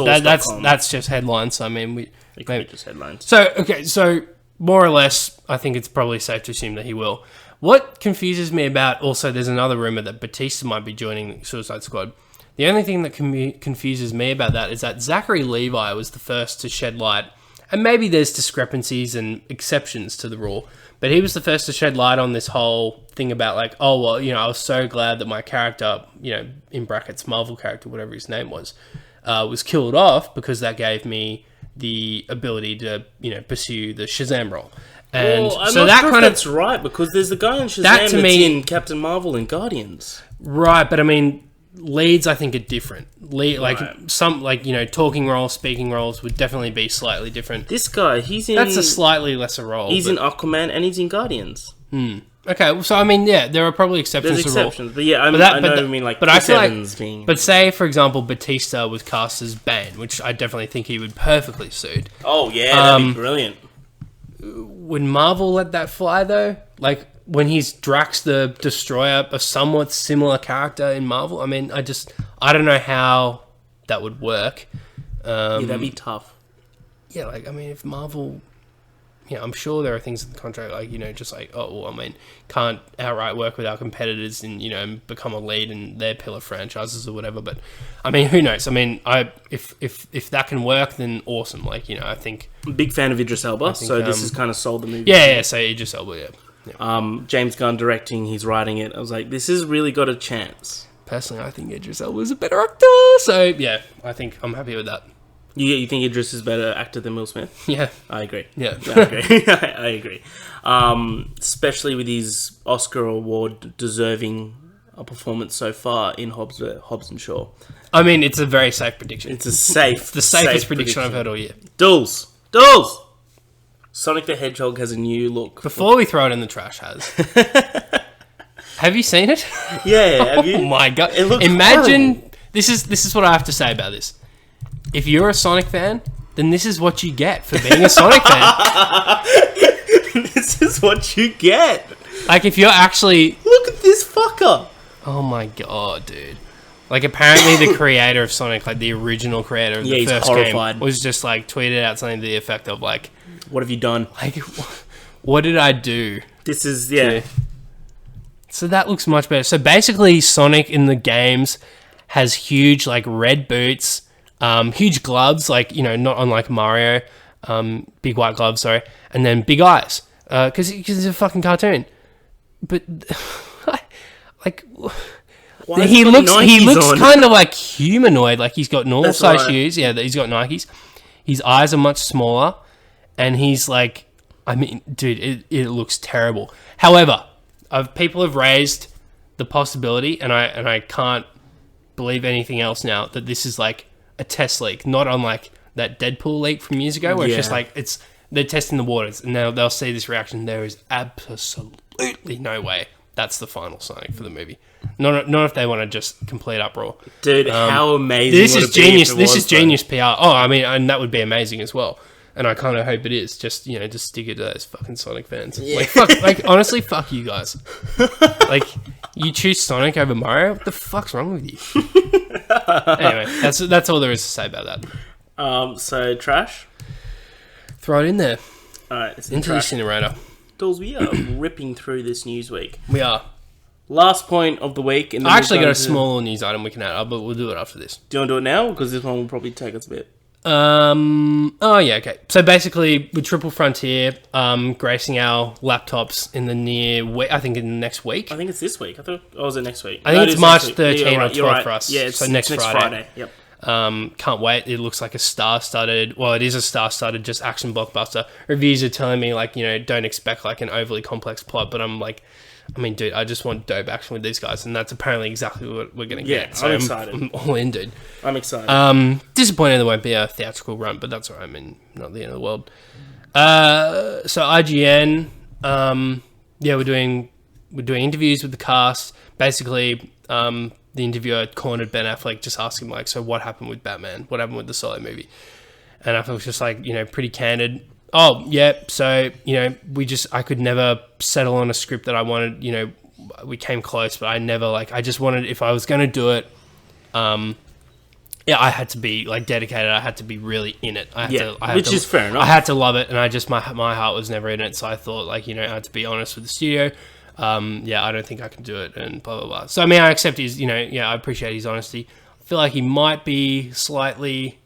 [SPEAKER 1] that's just headlines. I mean,
[SPEAKER 2] it could be just headlines.
[SPEAKER 1] So more or less, I think it's probably safe to assume that he will. What confuses me about... Also, there's another rumour that Batista might be joining Suicide Squad. The only thing that confuses me about that is that Zachary Levi was the first to shed light, and maybe there's discrepancies and exceptions to the rule, but he was the first to shed light on this whole thing about like, oh, well, you know, I was so glad that my character, you know, in brackets, Marvel character, whatever his name was killed off because that gave me the ability to, you know, pursue the Shazam role. And
[SPEAKER 2] well, I'm
[SPEAKER 1] so
[SPEAKER 2] not
[SPEAKER 1] that
[SPEAKER 2] sure
[SPEAKER 1] kind
[SPEAKER 2] if
[SPEAKER 1] of...
[SPEAKER 2] that's right, because there's the guy in Shazam that's in Captain Marvel and Guardians.
[SPEAKER 1] Right, but I mean... Leads, I think, are different.
[SPEAKER 2] Right.
[SPEAKER 1] Some, like, you know, talking roles, speaking roles would definitely be slightly different.
[SPEAKER 2] This guy, he's in...
[SPEAKER 1] That's a slightly lesser role.
[SPEAKER 2] He's in Aquaman and he's in Guardians.
[SPEAKER 1] Okay, well, so, I mean, yeah, there are probably exceptions
[SPEAKER 2] There's
[SPEAKER 1] to the
[SPEAKER 2] exceptions, but yeah, I know you mean, like,
[SPEAKER 1] but I feel
[SPEAKER 2] Evans being...
[SPEAKER 1] But say, for example, Batista was cast as Bane, which I definitely think he would perfectly suit.
[SPEAKER 2] Oh, yeah, that'd be brilliant.
[SPEAKER 1] Would Marvel let that fly, though? Like... When he's Drax the Destroyer, a somewhat similar character in Marvel. I mean, I don't know how that would work.
[SPEAKER 2] Yeah, that'd be tough.
[SPEAKER 1] Yeah, like, I mean, if Marvel... Yeah, I'm sure there are things in the contract, like, you know, just like, oh, well, I mean, can't outright work with our competitors and, you know, become a lead in their pillar franchises or whatever. But, I mean, who knows? I mean, if that can work, then awesome. Like, you know, I think...
[SPEAKER 2] I'm a big fan of Idris Elba, so this has kind of sold the movie.
[SPEAKER 1] Yeah, so Idris Elba, yeah.
[SPEAKER 2] James Gunn directing, he's writing it. I was like, this has really got a chance.
[SPEAKER 1] Personally, I think Idris Elba is a better actor. So, yeah, I think I'm happy with that.
[SPEAKER 2] You think Idris is a better actor than Will Smith?
[SPEAKER 1] Yeah.
[SPEAKER 2] I agree.
[SPEAKER 1] Yeah.
[SPEAKER 2] I agree. I agree. Especially with his Oscar award deserving a performance so far in Hobbs and Shaw.
[SPEAKER 1] I mean, it's a very safe prediction.
[SPEAKER 2] It's a safe...
[SPEAKER 1] It's the safest prediction I've heard all year.
[SPEAKER 2] Dools! Sonic the Hedgehog has a new look.
[SPEAKER 1] Before we throw it in the trash, have you seen it?
[SPEAKER 2] Yeah, have you?
[SPEAKER 1] Oh my god!
[SPEAKER 2] It looks
[SPEAKER 1] Imagine
[SPEAKER 2] horrible.
[SPEAKER 1] This is what I have to say about this. If you're a Sonic fan, then this is what you get for being a Sonic fan.
[SPEAKER 2] This is what you get.
[SPEAKER 1] Like, if you're actually...
[SPEAKER 2] Look at this fucker.
[SPEAKER 1] Oh my god, dude. Like, apparently the creator of Sonic, like the original creator of the first game, was just like tweeted out something to the effect of like,
[SPEAKER 2] what have you done?
[SPEAKER 1] Like, what did I do?
[SPEAKER 2] This is, yeah.
[SPEAKER 1] So that looks much better. So basically, Sonic in the games has huge, like, red boots, huge gloves, like, you know, not unlike Mario, big white gloves, sorry, and then big eyes, because he's a fucking cartoon. But, like... He looks kind of like humanoid, like he's got normal size shoes. Yeah, he's got Nikes. His eyes are much smaller, and he's like, I mean, dude, it looks terrible. However, people have raised the possibility, and I can't believe anything else now, that this is like a test leak, not unlike that Deadpool leak from years ago, where it's just like they're testing the waters, and they'll see this reaction. There is absolutely no way that's the final Sonic for the movie. Not if they want to just complete uproar.
[SPEAKER 2] Dude, how amazing
[SPEAKER 1] this is genius. This is genius PR. Oh, I mean, and that would be amazing as well. And I kind of hope it is. Just, you know, just stick it to those fucking Sonic fans. Yeah. Like, honestly, fuck you guys. Like, you choose Sonic over Mario? What the fuck's wrong with you? Anyway, that's all there is to say about that.
[SPEAKER 2] So trash.
[SPEAKER 1] Throw it in there.
[SPEAKER 2] All right, it's
[SPEAKER 1] into the incinerator.
[SPEAKER 2] Dools, we are ripping through this news week.
[SPEAKER 1] We are.
[SPEAKER 2] Last point of the week.
[SPEAKER 1] I actually got a small news item we can add, but we'll do it after this.
[SPEAKER 2] Do you want to do it now? Because this one will probably take us a bit.
[SPEAKER 1] Oh, yeah, okay. So basically, with Triple Frontier gracing our laptops in the I think in the next week.
[SPEAKER 2] I think it's this week. I thought, was it next week?
[SPEAKER 1] I think it's March 13 or 12 for us.
[SPEAKER 2] Yeah, it's
[SPEAKER 1] so next Friday.
[SPEAKER 2] Yep.
[SPEAKER 1] Can't wait. It looks like a star-studded... Well, it is a star-studded, just action blockbuster. Reviews are telling me, like, you know, don't expect, like, an overly complex plot. But I'm like... I mean, dude, I just want dope action with these guys. And that's apparently exactly what we're going to get. So
[SPEAKER 2] I'm excited.
[SPEAKER 1] I'm all in, dude.
[SPEAKER 2] I'm excited.
[SPEAKER 1] Disappointed there won't be a theatrical run, but that's all right. I mean, not the end of the world. So IGN... we're doing interviews with the cast. Basically, the interviewer cornered Ben Affleck, just asking like, so what happened with Batman? What happened with the Solo movie? And Affleck was just like, you know, pretty candid. Oh, yeah, so, you know, I could never settle on a script that I wanted. You know, we came close, but I never, like, I just wanted, if I was going to do it, I had to be, like, dedicated. I had to be really in it.
[SPEAKER 2] Which is fair enough.
[SPEAKER 1] I had to love it, and my heart was never in it, so I thought, like, you know, I had to be honest with the studio. I don't think I can do it, and blah, blah, blah. So, I mean, I accept his, you know, I appreciate his honesty. I feel like he might be slightly...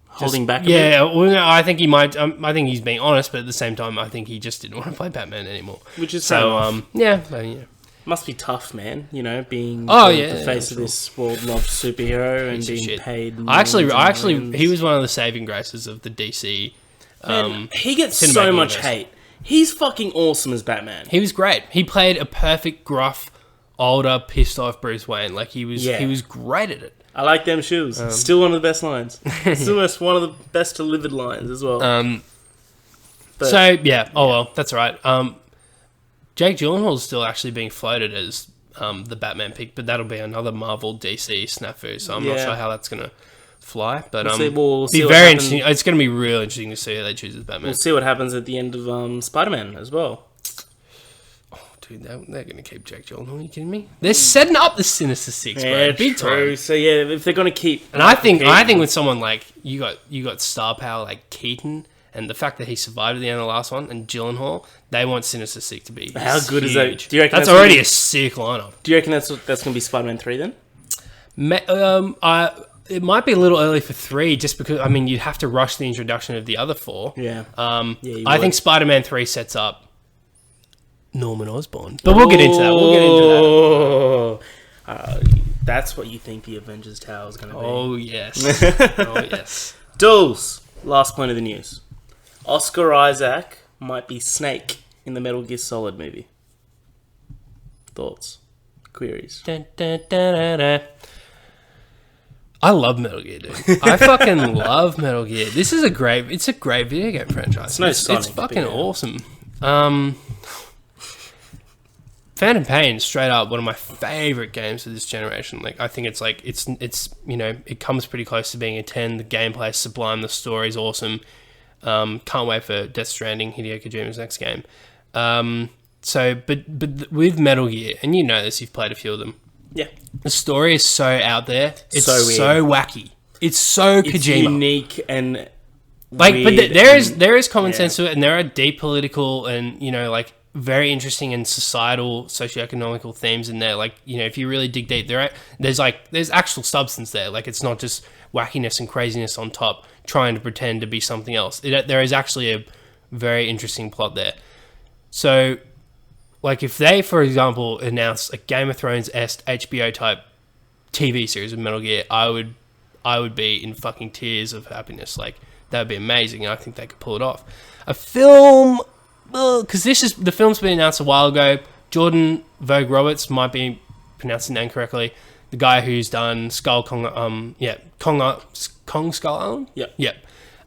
[SPEAKER 2] Holding back a
[SPEAKER 1] bit? Well, no, I think he might... I think he's being honest, but at the same time, I think he just didn't want to play Batman anymore.
[SPEAKER 2] Which is
[SPEAKER 1] so,
[SPEAKER 2] yeah.
[SPEAKER 1] Must
[SPEAKER 2] be tough, man. You know, being the face of this world-loved superhero and being paid.
[SPEAKER 1] He was one of the saving graces of the DC.
[SPEAKER 2] Man, he gets so much hate. He's fucking awesome as Batman.
[SPEAKER 1] He was great. He played a perfect, gruff, older, pissed off Bruce Wayne. Like he was great at it.
[SPEAKER 2] I like them shoes. Still one of the best lines. Still one of the best delivered lines as well.
[SPEAKER 1] That's all right. Jake Gyllenhaal's still actually being floated as the Batman pick, but that'll be another Marvel DC snafu, so I'm not sure how that's going to fly. But
[SPEAKER 2] we'll see
[SPEAKER 1] be very interesting. It's going to be real interesting to see how they choose as Batman.
[SPEAKER 2] We'll see what happens at the end of Spider-Man as well.
[SPEAKER 1] Dude, they're going to keep Jake Gyllenhaal. Are you kidding me? They're setting up the Sinister Six, bro. Big time.
[SPEAKER 2] So yeah, if they're going to keep,
[SPEAKER 1] and I think with someone like you got star power like Keaton, and the fact that he survived at the end of the last one, and Gyllenhaal, they want Sinister Six to be
[SPEAKER 2] how good
[SPEAKER 1] huge.
[SPEAKER 2] Is that? Do you reckon
[SPEAKER 1] that's already a sick lineup?
[SPEAKER 2] Do you reckon that's going to be Spider-Man 3 then?
[SPEAKER 1] It might be a little early for 3, just because I mean you'd have to rush the introduction of the other 4.
[SPEAKER 2] Yeah.
[SPEAKER 1] I think Spider-Man 3 sets up Norman Osborn. But we'll get into that.
[SPEAKER 2] That's what you think the Avengers Tower is going to be.
[SPEAKER 1] Oh, yes.
[SPEAKER 2] Dools. Last point of the news. Oscar Isaac might be Snake in the Metal Gear Solid movie. Thoughts? Queries?
[SPEAKER 1] Dun, dun, dun, dun, dun. I love Metal Gear, dude. I fucking love Metal Gear. It's a great video game franchise. It's fucking awesome. Phantom Pain, straight up, one of my favorite games of this generation. Like, I think it's you know, it comes pretty close to being a 10. The gameplay is sublime. The story's awesome. Can't wait for Death Stranding, Hideo Kojima's next game. But with Metal Gear, and you know this, you've played a few of them.
[SPEAKER 2] Yeah.
[SPEAKER 1] The story is so out there. It's
[SPEAKER 2] so weird.
[SPEAKER 1] So wacky. It's so Kojima.
[SPEAKER 2] It's unique and
[SPEAKER 1] like,
[SPEAKER 2] weird,
[SPEAKER 1] but there is common sense to it, and there are deep political and, you know, like, very interesting and societal, socioeconomical themes in there. Like, you know, if you really dig deep, there's actual substance there. Like, it's not just wackiness and craziness on top, trying to pretend to be something else. There is actually a very interesting plot there. So, like, if they, for example, announced a Game of Thrones-esque HBO type TV series of Metal Gear, I would be in fucking tears of happiness. Like, that would be amazing, and I think they could pull it off. A film. Well, because the film's been announced a while ago. Jordan Vogue Roberts, might be pronouncing the name correctly. The guy who's done Kong Skull Island.
[SPEAKER 2] Yep.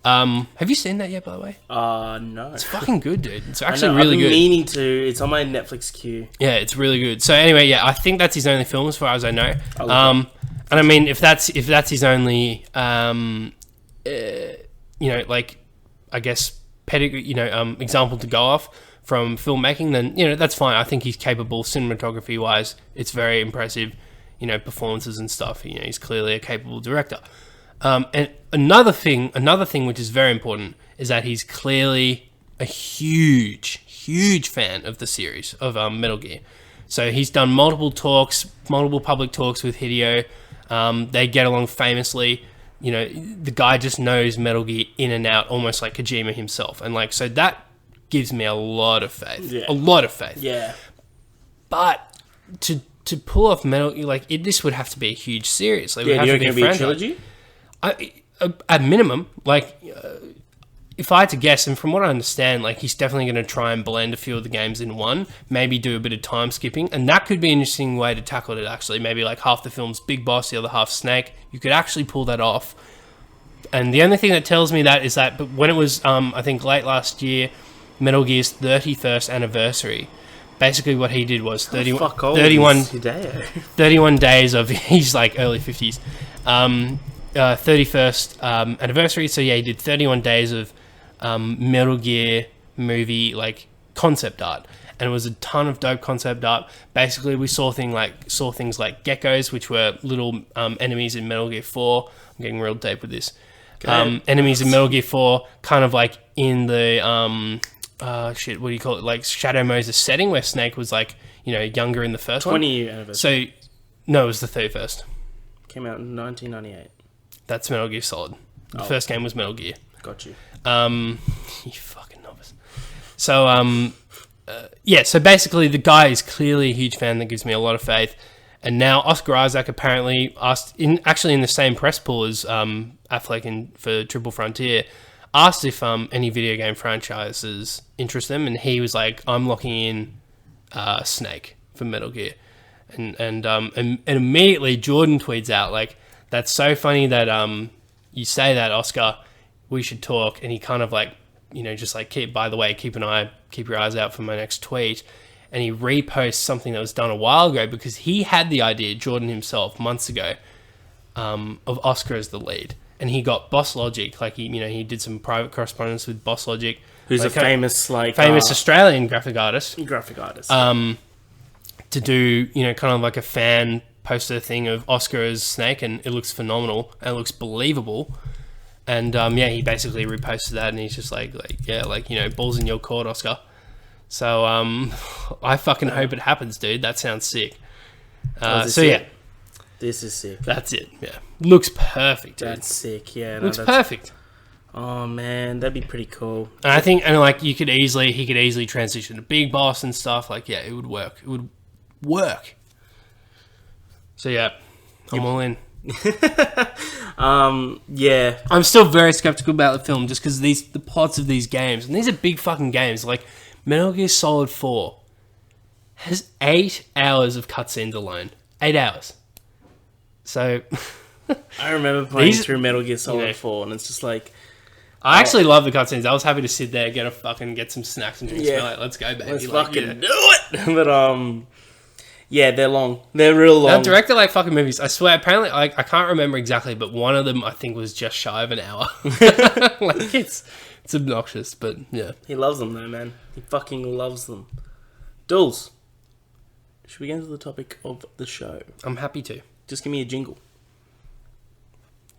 [SPEAKER 1] Have you seen that yet, by the way?
[SPEAKER 2] No.
[SPEAKER 1] It's fucking good, dude. It's actually really good.
[SPEAKER 2] I've been meaning to. It's on my Netflix queue.
[SPEAKER 1] Yeah, it's really good. So anyway, I think that's his only film as far as I know. And I mean, if that's his only, you know, like, I guess, pedigree, you know, example to go off from filmmaking, then, you know, that's fine. I think he's capable cinematography wise. It's very impressive, you know, performances and stuff. You know, he's clearly a capable director. And another thing which is very important is that he's clearly a huge fan of the series of Metal Gear. So he's done multiple public talks with Hideo. They get along famously. You know, the guy just knows Metal Gear in and out, almost like Kojima himself. And, like, so that gives me a lot of faith.
[SPEAKER 2] Yeah.
[SPEAKER 1] A lot of faith.
[SPEAKER 2] Yeah.
[SPEAKER 1] But to pull off Metal Gear, like, this would have to be a huge series. Like,
[SPEAKER 2] do you reckon it'd be a trilogy?
[SPEAKER 1] At minimum, like, if I had to guess, and from what I understand, like, he's definitely going to try and blend a few of the games in one, maybe do a bit of time skipping, and that could be an interesting way to tackle it, actually. Maybe, like, half the film's Big Boss, the other half Snake. You could actually pull that off. And the only thing that tells me that is that, but when it was, I think, late last year, Metal Gear's 31st anniversary, basically what he did was 31 days of, he's like early 50s, 31st anniversary, so yeah, he did 31 days of Metal Gear movie, like, concept art. And it was a ton of dope concept art. Basically, we saw things like geckos, which were little enemies in Metal Gear 4. I'm getting real deep with this. Enemies in Metal Gear 4, kind of like in the what do you call it? Like Shadow Moses setting, where Snake was, like, you know, younger in the first
[SPEAKER 2] 20-year anniversary.
[SPEAKER 1] So, no, it was the 31st.
[SPEAKER 2] Came out in 1998.
[SPEAKER 1] That's Metal Gear Solid. The first game was Metal Gear.
[SPEAKER 2] Got you.
[SPEAKER 1] You fucking novice. So, yeah, so basically the guy is clearly a huge fan that gives me a lot of faith. And now Oscar Isaac apparently asked, in the same press pool as Affleck for Triple Frontier, asked if any video game franchises interest them, and he was like, "I'm locking in Snake for Metal Gear," and immediately Jordan tweets out, like, "That's so funny that you say that, Oscar. We should talk." And he kind of, like, you know, just like, keep your eyes out for my next tweet. And he reposts something that was done a while ago, because he had the idea, Jordan himself, months ago, of Oscar as the lead. And he got Boss Logic, like, he did some private correspondence with Boss Logic,
[SPEAKER 2] who's
[SPEAKER 1] like,
[SPEAKER 2] a famous
[SPEAKER 1] Australian graphic artist.
[SPEAKER 2] To
[SPEAKER 1] do, you know, kind of like a fan poster thing of Oscar as Snake, and it looks phenomenal and it looks believable. And yeah, he basically reposted that, and he's just like, yeah, like, you know, balls in your court, Oscar. So I fucking hope it happens, dude. That sounds sick. So yeah,
[SPEAKER 2] this is sick.
[SPEAKER 1] That's it. Yeah, looks perfect, dude.
[SPEAKER 2] That's sick. Yeah,
[SPEAKER 1] looks perfect.
[SPEAKER 2] Oh man, that'd be pretty cool.
[SPEAKER 1] And I think, and like, he could easily transition to Big Boss and stuff. Like, yeah, it would work. It would work. So yeah, I'm all in.
[SPEAKER 2] Yeah,
[SPEAKER 1] I'm still very skeptical about the film, just because the plots of these games, and these are big fucking games. Like, Metal Gear Solid 4 has 8 hours of cutscenes alone. 8 hours. So
[SPEAKER 2] I remember playing through Metal Gear Solid 4, and it's just like,
[SPEAKER 1] I actually love the cutscenes. I was happy to sit there, get some snacks and drinks.
[SPEAKER 2] Yeah.
[SPEAKER 1] Be like, let's go, baby.
[SPEAKER 2] Let's
[SPEAKER 1] like,
[SPEAKER 2] fucking do it. But yeah, they're long. They're real long.
[SPEAKER 1] They're directed like fucking movies. I swear. Apparently, like, I can't remember exactly, but one of them I think was just shy of an hour. Like, it's obnoxious, but yeah.
[SPEAKER 2] He loves them though, man. He fucking loves them. Dools, should we get into the topic of the show?
[SPEAKER 1] I'm happy to.
[SPEAKER 2] Just give me a jingle.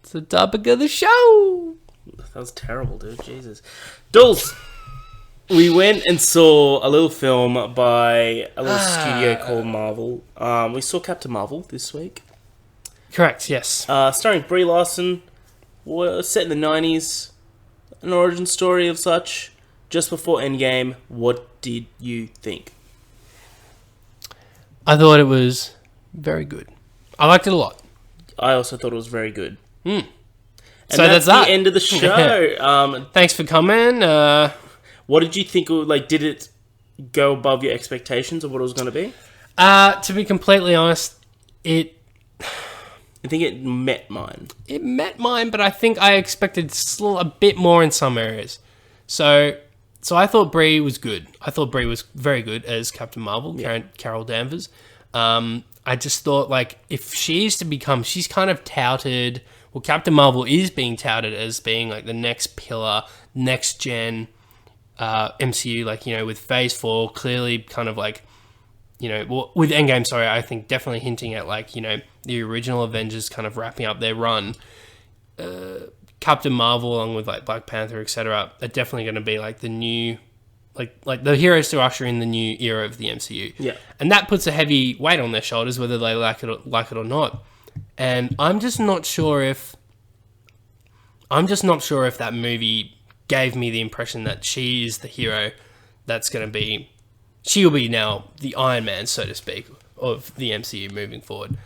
[SPEAKER 1] It's the topic of the show.
[SPEAKER 2] That was terrible, dude. Jesus. Dools, we went and saw a little film by a little studio called Marvel. We saw Captain Marvel this week.
[SPEAKER 1] Correct, yes.
[SPEAKER 2] Starring Brie Larson. Set in the 90s. An origin story of such. Just before Endgame. What did you think?
[SPEAKER 1] I thought it was very good. I liked it a lot.
[SPEAKER 2] I also thought it was very good.
[SPEAKER 1] And
[SPEAKER 2] so that's the end of the show.
[SPEAKER 1] Thanks for coming.
[SPEAKER 2] What did you think? Like, did it go above your expectations of what it was going to be?
[SPEAKER 1] To be completely honest, I
[SPEAKER 2] think it met mine.
[SPEAKER 1] It met mine, but I think I expected still a bit more in some areas. So I thought Brie was good. I thought Brie was very good as Captain Marvel, yeah. Carol Danvers. I just thought, like, if she is to become, she's kind of touted. Well, Captain Marvel is being touted as being like the next pillar, next gen MCU. Like, you know, with Phase 4 clearly kind of like, you know, with Endgame, sorry, I think definitely hinting at, like, you know, the original Avengers kind of wrapping up their run. Captain Marvel, along with like Black Panther, etc., are definitely going to be like the new, like the heroes to usher in the new era of the MCU.
[SPEAKER 2] Yeah,
[SPEAKER 1] and that puts a heavy weight on their shoulders, whether they like it or not. And I'm just not sure if that movie gave me the impression that she is the hero that's going to be. She will be now the Iron Man, so to speak, of the MCU moving forward.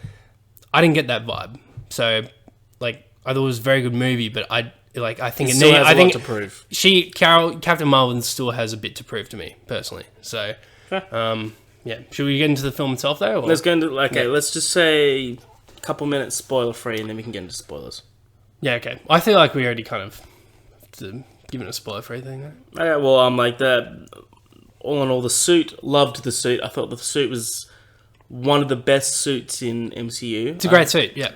[SPEAKER 1] I didn't get that vibe. So, like, I thought it was a very good movie, but I think
[SPEAKER 2] It still has a lot to prove.
[SPEAKER 1] Captain Marvel still has a bit to prove to me personally. So, yeah. Should we get into the film itself though? Or?
[SPEAKER 2] Let's go into let's just say a couple minutes spoiler free, and then we can get into spoilers.
[SPEAKER 1] Yeah, okay. I feel like we already kind of given a spoiler free thing. Though.
[SPEAKER 2] Okay, well, I'm like that. All in all, the suit, loved the suit. I thought the suit was one of the best suits in MCU.
[SPEAKER 1] It's a great suit, yeah.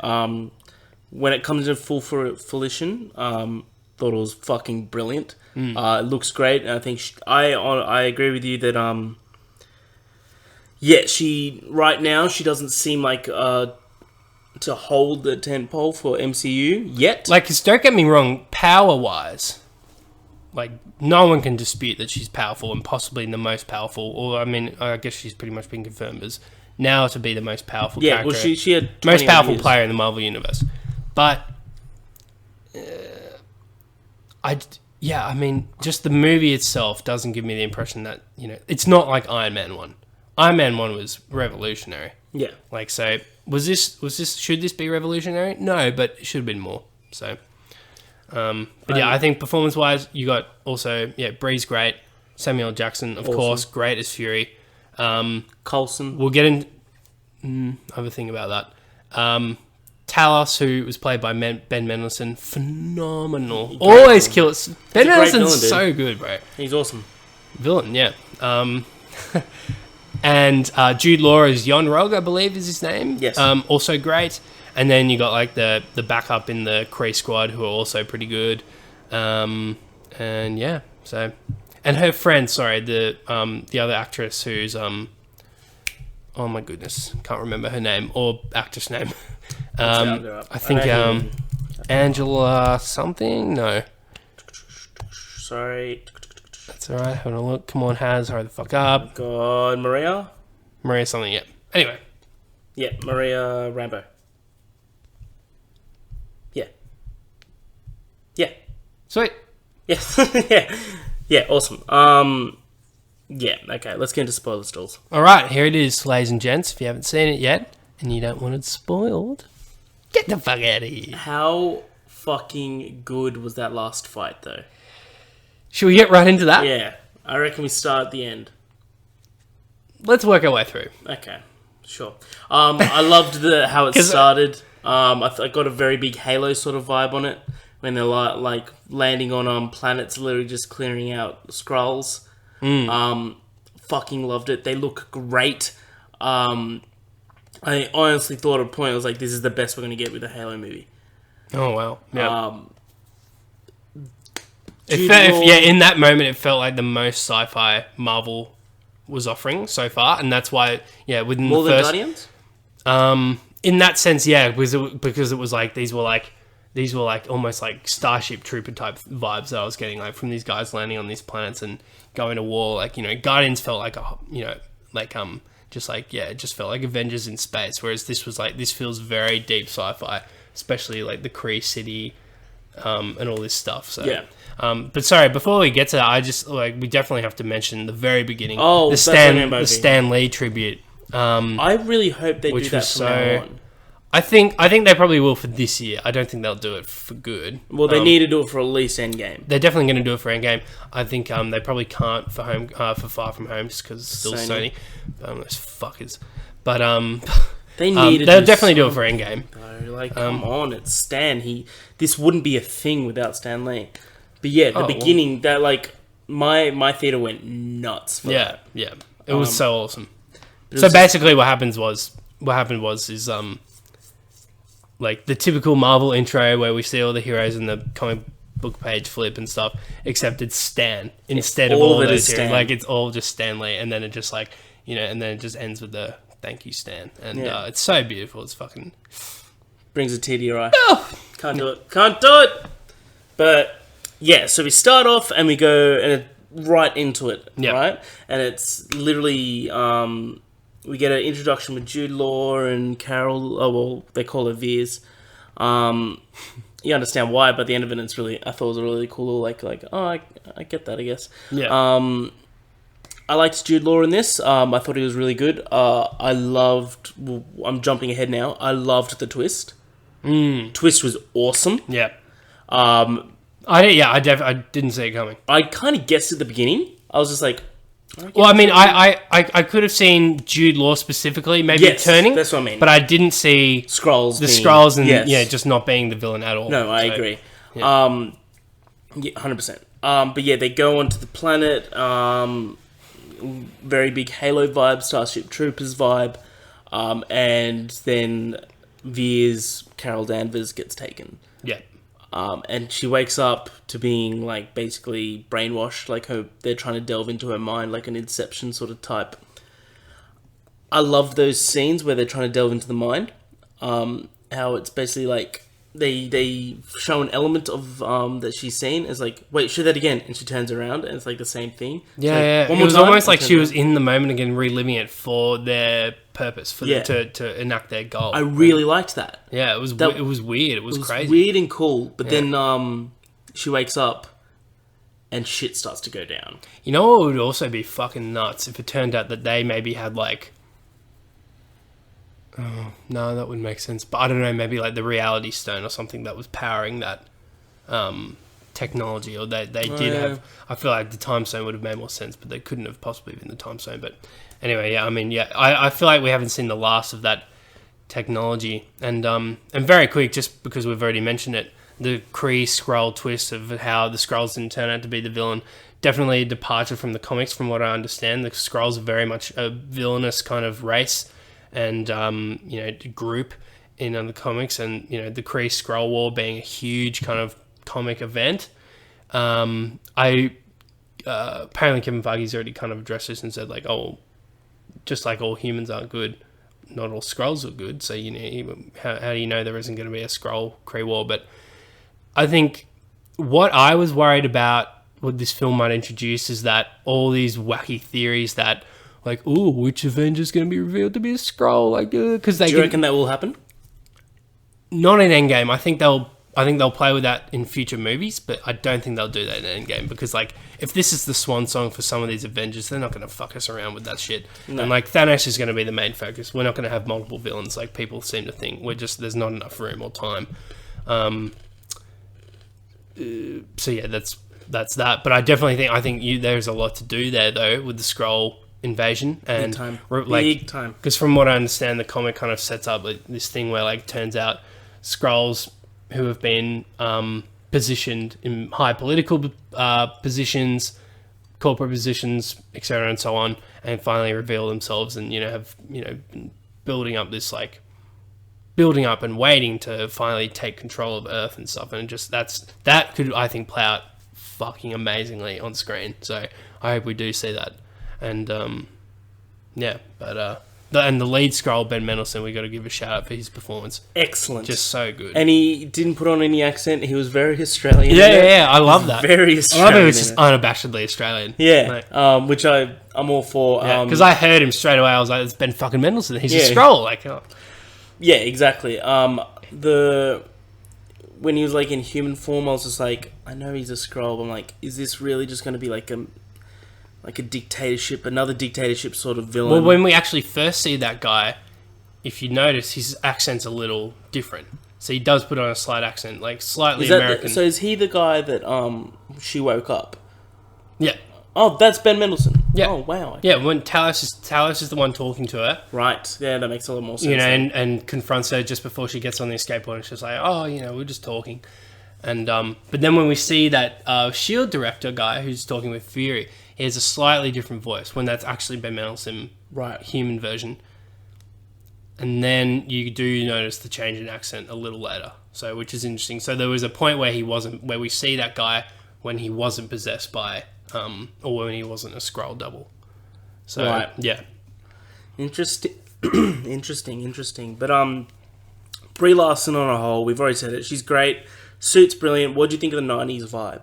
[SPEAKER 2] When it comes into full fruition, thought it was fucking brilliant. It looks great, and I think I agree with you that she right now she doesn't seem like to hold the tentpole for MCU yet.
[SPEAKER 1] Like, 'cause don't get me wrong, power wise, like no one can dispute that she's powerful and possibly the most powerful. Or I mean, I guess she's pretty much been confirmed as now to be the most powerful.
[SPEAKER 2] Yeah,
[SPEAKER 1] character,
[SPEAKER 2] well, she had
[SPEAKER 1] most powerful
[SPEAKER 2] years.
[SPEAKER 1] player in the Marvel universe. But I mean, just the movie itself doesn't give me the impression that it's not like Iron Man 1. Iron Man 1 was revolutionary.
[SPEAKER 2] Yeah,
[SPEAKER 1] like so. Should this be revolutionary? No, but it should have bบeen more. So. But yeah, I think performance-wise, you got also Bree's great, Samuel L. Jackson of course great as Fury,
[SPEAKER 2] Coulson.
[SPEAKER 1] We'll get in. I have a thing about that. Talos, who was played by Ben Mendelsohn, phenomenal. Always kills. Ben Mendelsohn's so good, bro.
[SPEAKER 2] He's awesome.
[SPEAKER 1] Villain, yeah. And Jude Law as Jon Rogue, I believe is his name.
[SPEAKER 2] Yes.
[SPEAKER 1] Also great. And then you got like the backup in the Kree squad who are also pretty good. And yeah, so and her friend, sorry, the other actress who's oh my goodness, can't remember her name or actress name. I think Angela something. No,
[SPEAKER 2] sorry.
[SPEAKER 1] that's all right. Hold on, look. Come on, Haz, hurry the fuck up.
[SPEAKER 2] God, Maria
[SPEAKER 1] something. Yeah. Anyway.
[SPEAKER 2] Yeah, Maria Rambo. Yeah.
[SPEAKER 1] Sweet.
[SPEAKER 2] Yes. Yeah, awesome. Yeah, okay, let's get into spoiler stalls.
[SPEAKER 1] Alright, here it is, ladies and gents. If you haven't seen it yet, and you don't want it spoiled, get the fuck out of here.
[SPEAKER 2] How fucking good was that last fight, though?
[SPEAKER 1] Should we get right into that?
[SPEAKER 2] Yeah, I reckon we start at the end.
[SPEAKER 1] Let's work our way through.
[SPEAKER 2] Okay, sure. I loved how it started. I got a very big Halo sort of vibe on it. When they're like landing on planets, literally just clearing out Skrulls. Fucking loved it. They look great. I honestly thought at a point I was like, this is the best we're going to get with a Halo movie.
[SPEAKER 1] Oh wow! Yeah. In that moment, it felt like the most sci-fi Marvel was offering so far, and that's why within
[SPEAKER 2] more
[SPEAKER 1] the
[SPEAKER 2] than
[SPEAKER 1] first
[SPEAKER 2] Guardians.
[SPEAKER 1] In that sense, yeah, because it was like these were like almost like Starship Trooper type vibes that I was getting like from these guys landing on these planets and going to war. Like Guardians felt like it just felt like Avengers in space. Whereas this feels very deep sci-fi, especially like the Kree city, and all this stuff. So
[SPEAKER 2] yeah.
[SPEAKER 1] But sorry, before we get to that, we definitely have to mention the very beginning.
[SPEAKER 2] Oh,
[SPEAKER 1] the Stan Lee tribute.
[SPEAKER 2] I really hope they do that from now on.
[SPEAKER 1] I think they probably will for this year. I don't think they'll do it for good.
[SPEAKER 2] Well, they need to do it for at least Endgame.
[SPEAKER 1] They're definitely going to do it for Endgame. I think they probably can't for Far From Home just because it's still Sony. Those fuckers. But they'll definitely do it for Endgame.
[SPEAKER 2] No, come on, it's Stan. This wouldn't be a thing without Stan Lee. But yeah, the beginning, that my theater went nuts for that.
[SPEAKER 1] Yeah. It was so awesome. So basically what happened was like the typical Marvel intro where we see all the heroes in the comic book page flip and stuff, except it's Stan instead of all those heroes. Like it's all just Stan Lee, and then it just and then it just ends with the thank you Stan, and it's so beautiful. It's fucking
[SPEAKER 2] brings a tear to your eye. Can't do it. But yeah, so we start off and we go right into it, right? And it's literally we get an introduction with Jude Law and Carol. Oh, well, they call her Veers. You understand why, but at the end of it, I thought it was a really cool little, I get that, I guess.
[SPEAKER 1] Yeah.
[SPEAKER 2] I liked Jude Law in this. I thought he was really good. I'm jumping ahead now. I loved the twist. Twist was awesome.
[SPEAKER 1] Yeah.
[SPEAKER 2] Um,
[SPEAKER 1] I didn't see it coming.
[SPEAKER 2] I kind of guessed at the beginning. I was just like,
[SPEAKER 1] Well, I mean, I could have seen Jude Law specifically maybe turning.
[SPEAKER 2] That's what I mean.
[SPEAKER 1] But I didn't see Skrulls and just not being the villain at all.
[SPEAKER 2] No, I agree. Yeah. 100%. But yeah, they go onto the planet. Very big Halo vibe, Starship Troopers vibe. And then Veer's Carol Danvers gets taken.
[SPEAKER 1] Yeah.
[SPEAKER 2] And she wakes up to being like basically brainwashed, like they're trying to delve into her mind, like an Inception sort of type. I love those scenes where they're trying to delve into the mind. How it's basically like they show an element of that she's seen as like, wait, show that again, and she turns around and it's like the same thing.
[SPEAKER 1] Yeah, it was almost like she was in the moment again, reliving it for their purpose, for them to enact their goal.
[SPEAKER 2] I really liked that.
[SPEAKER 1] Yeah, it was weird. It was crazy,
[SPEAKER 2] weird and cool. But then she wakes up and shit starts to go down.
[SPEAKER 1] You know what would also be fucking nuts if it turned out that they maybe had like. Oh, no, that wouldn't make sense. But I don't know, maybe like the Reality Stone or something that was powering that technology. Or they did have... I feel like the Time Stone would have made more sense, but they couldn't have possibly been the Time Stone. But anyway, yeah, I mean, yeah, I feel like we haven't seen the last of that technology. And very quick, just because we've already mentioned it, the Kree-Skrull twist of how the Skrulls didn't turn out to be the villain, definitely a departure from the comics, from what I understand. The Skrulls are very much a villainous kind of race and group in the comics, and the Kree-Skrull War being a huge kind of comic event. Apparently Kevin Feige's already kind of addressed this and said like, oh, just like all humans aren't good, not all Skrulls are good. So how do you know there isn't going to be a Skrull-Kree war? But I think what I was worried about, what this film might introduce, is that all these wacky theories that, like, ooh, which Avenger's going to be revealed to be a Skrull? Like, because
[SPEAKER 2] do you reckon that will happen?
[SPEAKER 1] Not in Endgame. I think they'll play with that in future movies, but I don't think they'll do that in Endgame, because like, if this is the swan song for some of these Avengers, they're not going to fuck us around with that shit. No. And like, Thanos is going to be the main focus. We're not going to have multiple villains like people seem to think. There's not enough room or time. So yeah, that's that. But I definitely think there's a lot to do there though with the Skrull invasion, and
[SPEAKER 2] big time.
[SPEAKER 1] Because from what I understand, the comic kind of sets up like this thing where like turns out Skrulls who have been positioned in high political positions, corporate positions, etc., and so on, and finally reveal themselves, and have been building up and waiting to finally take control of Earth and stuff, and just that could, I think, play out fucking amazingly on screen. So I hope we do see that. And and the lead Skrull, Ben Mendelsohn, we got to give a shout out for his performance.
[SPEAKER 2] Excellent,
[SPEAKER 1] just so good.
[SPEAKER 2] And he didn't put on any accent. He was very Australian.
[SPEAKER 1] Yeah. I love that.
[SPEAKER 2] Very Australian.
[SPEAKER 1] I love it. He was just unabashedly Australian.
[SPEAKER 2] Yeah, like, which I'm all for.
[SPEAKER 1] Because I heard him straight away. I was like, "It's Ben fucking Mendelsohn. He's a Skrull." Like,
[SPEAKER 2] yeah, exactly. When he was like in human form, I was just like, I know he's a Skrull, but I'm like, is this really just going to be like a dictatorship, another dictatorship sort of villain?
[SPEAKER 1] Well, when we actually first see that guy, if you notice, his accent's a little different. So he does put on a slight accent, like slightly American.
[SPEAKER 2] So is he the guy that she woke up?
[SPEAKER 1] Yeah.
[SPEAKER 2] Oh, that's Ben Mendelsohn.
[SPEAKER 1] Yeah.
[SPEAKER 2] Oh, wow. Okay.
[SPEAKER 1] Yeah, when Talos is the one talking to her.
[SPEAKER 2] Right. Yeah, that makes a lot more sense.
[SPEAKER 1] And confronts her just before she gets on the skateboard, and she's like, oh, we're just talking. And but then when we see that S.H.I.E.L.D. director guy who's talking with Fury, he has a slightly different voice when that's actually Ben Mendelsohn,
[SPEAKER 2] right,
[SPEAKER 1] human version. And then you do notice the change in accent a little later, so which is interesting. So there was a point where where we see that guy when he wasn't possessed by, or when he wasn't a Skrull double. So
[SPEAKER 2] right.
[SPEAKER 1] Yeah,
[SPEAKER 2] interesting, interesting. But Brie Larson on a whole, we've already said it. She's great. Suit's brilliant. What do you think of the 90s vibe?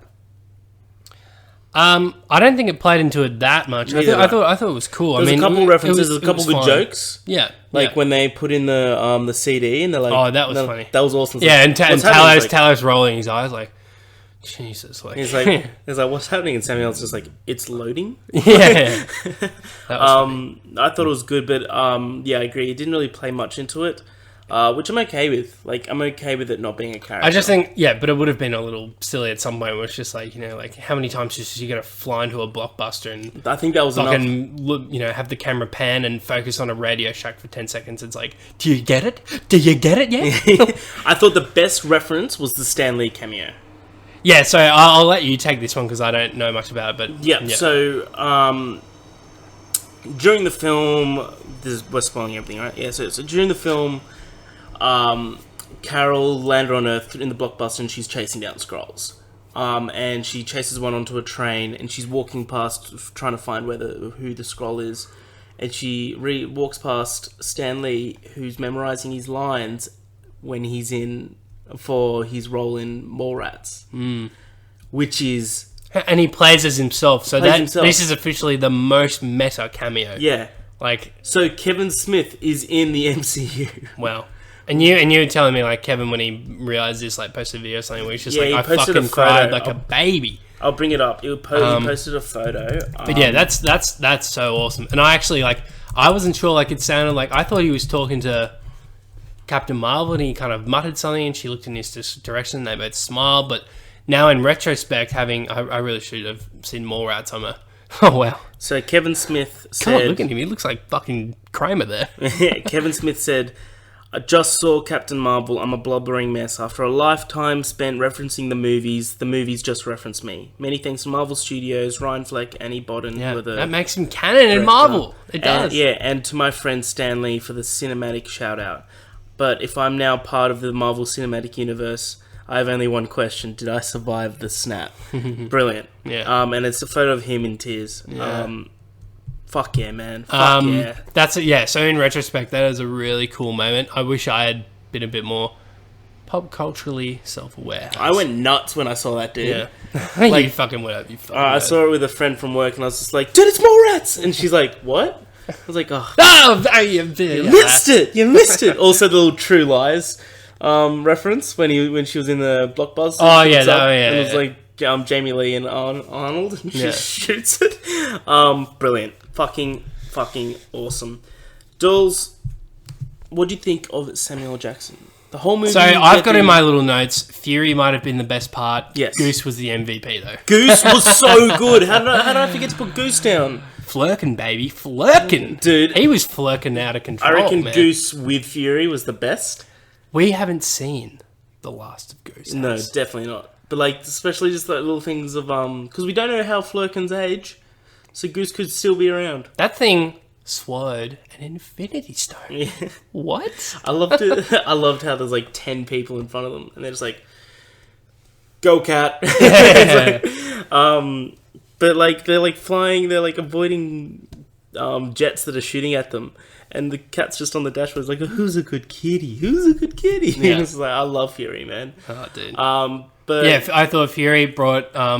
[SPEAKER 1] I don't think it played into it that much. I thought it was cool.
[SPEAKER 2] There's a couple references, a couple good jokes.
[SPEAKER 1] Yeah,
[SPEAKER 2] when they put in the CD and they're like,
[SPEAKER 1] "Oh, that was funny.
[SPEAKER 2] That was awesome."
[SPEAKER 1] Yeah, and Talos rolling his eyes like, Jesus, like
[SPEAKER 2] he's like, "What's happening?" And Samuel's just like, "It's loading."
[SPEAKER 1] Yeah, that was funny.
[SPEAKER 2] I thought it was good, but I agree. It didn't really play much into it. which I'm okay with. Like, I'm okay with it not being a character.
[SPEAKER 1] I just think, yeah, but it would have been a little silly at some point where it's just like, like how many times is she going to fly into a blockbuster and
[SPEAKER 2] I think that was enough.
[SPEAKER 1] fucking look, have the camera pan and focus on a Radio Shack for 10 seconds. It's like, do you get it? Do you get it yet?
[SPEAKER 2] I thought the best reference was the Stan Lee cameo.
[SPEAKER 1] Yeah, so I'll let you take this one because I don't know much about it. But
[SPEAKER 2] yeah. So during the film, we're spoiling everything, right? Yeah. So during the film, Carol landed on Earth in the blockbuster and she's chasing down Skrulls. And she chases one onto a train and she's walking past trying to find who the Skrull is. And she walks past Stan Lee, who's memorizing his lines when he's for his role in Mallrats. Which is...
[SPEAKER 1] And he plays as himself. So this is officially the most meta cameo.
[SPEAKER 2] Yeah.
[SPEAKER 1] Like...
[SPEAKER 2] So Kevin Smith is in the MCU.
[SPEAKER 1] Wow. And you were telling me, like, Kevin, when he realised this, like, posted a video or something where he's just like, I fucking cried like a baby.
[SPEAKER 2] I'll bring it up. He posted a photo.
[SPEAKER 1] But yeah, that's so awesome. And I actually, like, I wasn't sure, like, it sounded like, I thought he was talking to Captain Marvel and he kind of muttered something and she looked in his direction and they both smiled. But now in retrospect, I really should have seen more Mallrats. Oh, wow.
[SPEAKER 2] So Kevin Smith said...
[SPEAKER 1] God, look at him. He looks like fucking Kramer there.
[SPEAKER 2] Kevin Smith said... I just saw Captain Marvel. I'm a blubbering mess. After a lifetime spent referencing the movies just reference me. Many thanks to Marvel Studios, Ryan Fleck, Annie Bodden.
[SPEAKER 1] Yeah, that makes him canon in Marvel. It does.
[SPEAKER 2] And to my friend Stan Lee for the cinematic shout out. But if I'm now part of the Marvel Cinematic Universe, I have only one question. Did I survive the snap? Brilliant.
[SPEAKER 1] Yeah.
[SPEAKER 2] And it's a photo of him in tears. Yeah. Fuck yeah, man. Fuck yeah.
[SPEAKER 1] That's it. Yeah. So in retrospect, that is a really cool moment. I wish I had been a bit more pop culturally self-aware.
[SPEAKER 2] I went nuts when I saw that, dude.
[SPEAKER 1] Yeah.
[SPEAKER 2] Like,
[SPEAKER 1] you fucking went up.
[SPEAKER 2] I saw it with a friend from work, and I was just like, dude, it's Mallrats! And she's like, what? I was like,
[SPEAKER 1] you
[SPEAKER 2] missed it. You missed it. Also, the little True Lies reference when she was in the blockbuster.
[SPEAKER 1] Oh yeah,
[SPEAKER 2] and it was like Jamie Lee and Arnold, and she shoots it. Brilliant. Fucking awesome. Dools, what do you think of Samuel Jackson? The whole movie.
[SPEAKER 1] So I've got in my little notes, Fury might have been the best part.
[SPEAKER 2] Yes.
[SPEAKER 1] Goose was the MVP though.
[SPEAKER 2] Goose was so good. How did I forget to put Goose down?
[SPEAKER 1] Flirkin', baby. Flirkin'.
[SPEAKER 2] Dude.
[SPEAKER 1] He was flirkin' out of control,
[SPEAKER 2] I reckon
[SPEAKER 1] man.
[SPEAKER 2] Goose with Fury was the best.
[SPEAKER 1] We haven't seen the last of Goose.
[SPEAKER 2] No, definitely not. But, like, especially just the little things of, because we don't know how Flurkins age, so Goose could still be around.
[SPEAKER 1] That thing swallowed an Infinity Stone.
[SPEAKER 2] Yeah.
[SPEAKER 1] What?
[SPEAKER 2] I loved it. I loved how there's, like, 10 people in front of them, and they're just like, go, cat. But, like, they're, like, flying, they're, like, avoiding jets that are shooting at them. And the cat's just on the dashboard. It's like, who's a good kitty? Who's a good kitty?
[SPEAKER 1] Yeah.
[SPEAKER 2] And it's like, I love Fury, man.
[SPEAKER 1] Oh, dude.
[SPEAKER 2] But
[SPEAKER 1] yeah, I thought Fury brought a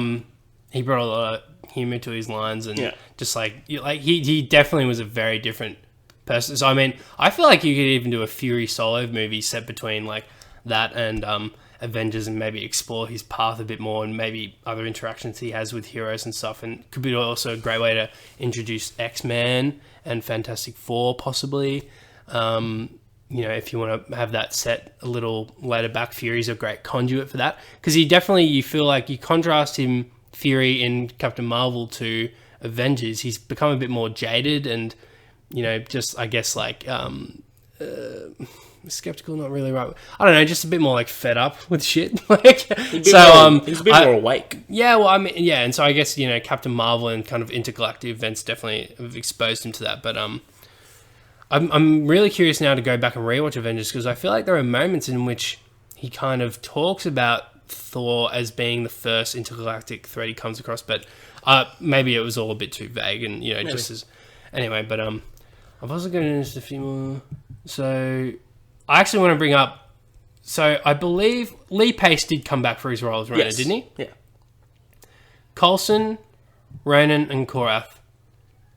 [SPEAKER 1] lot of humor to his lines, and just he definitely was a very different person. So I mean, I feel like you could even do a Fury solo movie set between like that and Avengers, and maybe explore his path a bit more, and maybe other interactions he has with heroes and stuff. And could be also a great way to introduce X-Men and Fantastic Four, possibly. If you want to have that set a little later back, Fury's a great conduit for that. Because you feel like you contrast him, Fury, in Captain Marvel to Avengers. He's become a bit more jaded and, just, I guess, like, skeptical, not really right. I don't know, just a bit more, like, fed up with shit. He's a
[SPEAKER 2] bit more awake.
[SPEAKER 1] Yeah, well, I mean, yeah, and so I guess, Captain Marvel and kind of intergalactic events definitely have exposed him to that, but, I'm really curious now to go back and rewatch Avengers, because I feel like there are moments in which he kind of talks about Thor as being the first intergalactic threat he comes across, but maybe it was all a bit too vague, and just as anyway. But I've also got into a few more. So I actually want to bring up. So I believe Lee Pace did come back for his role as Ronan, didn't he?
[SPEAKER 2] Yeah.
[SPEAKER 1] Coulson, Ronan, and Korath.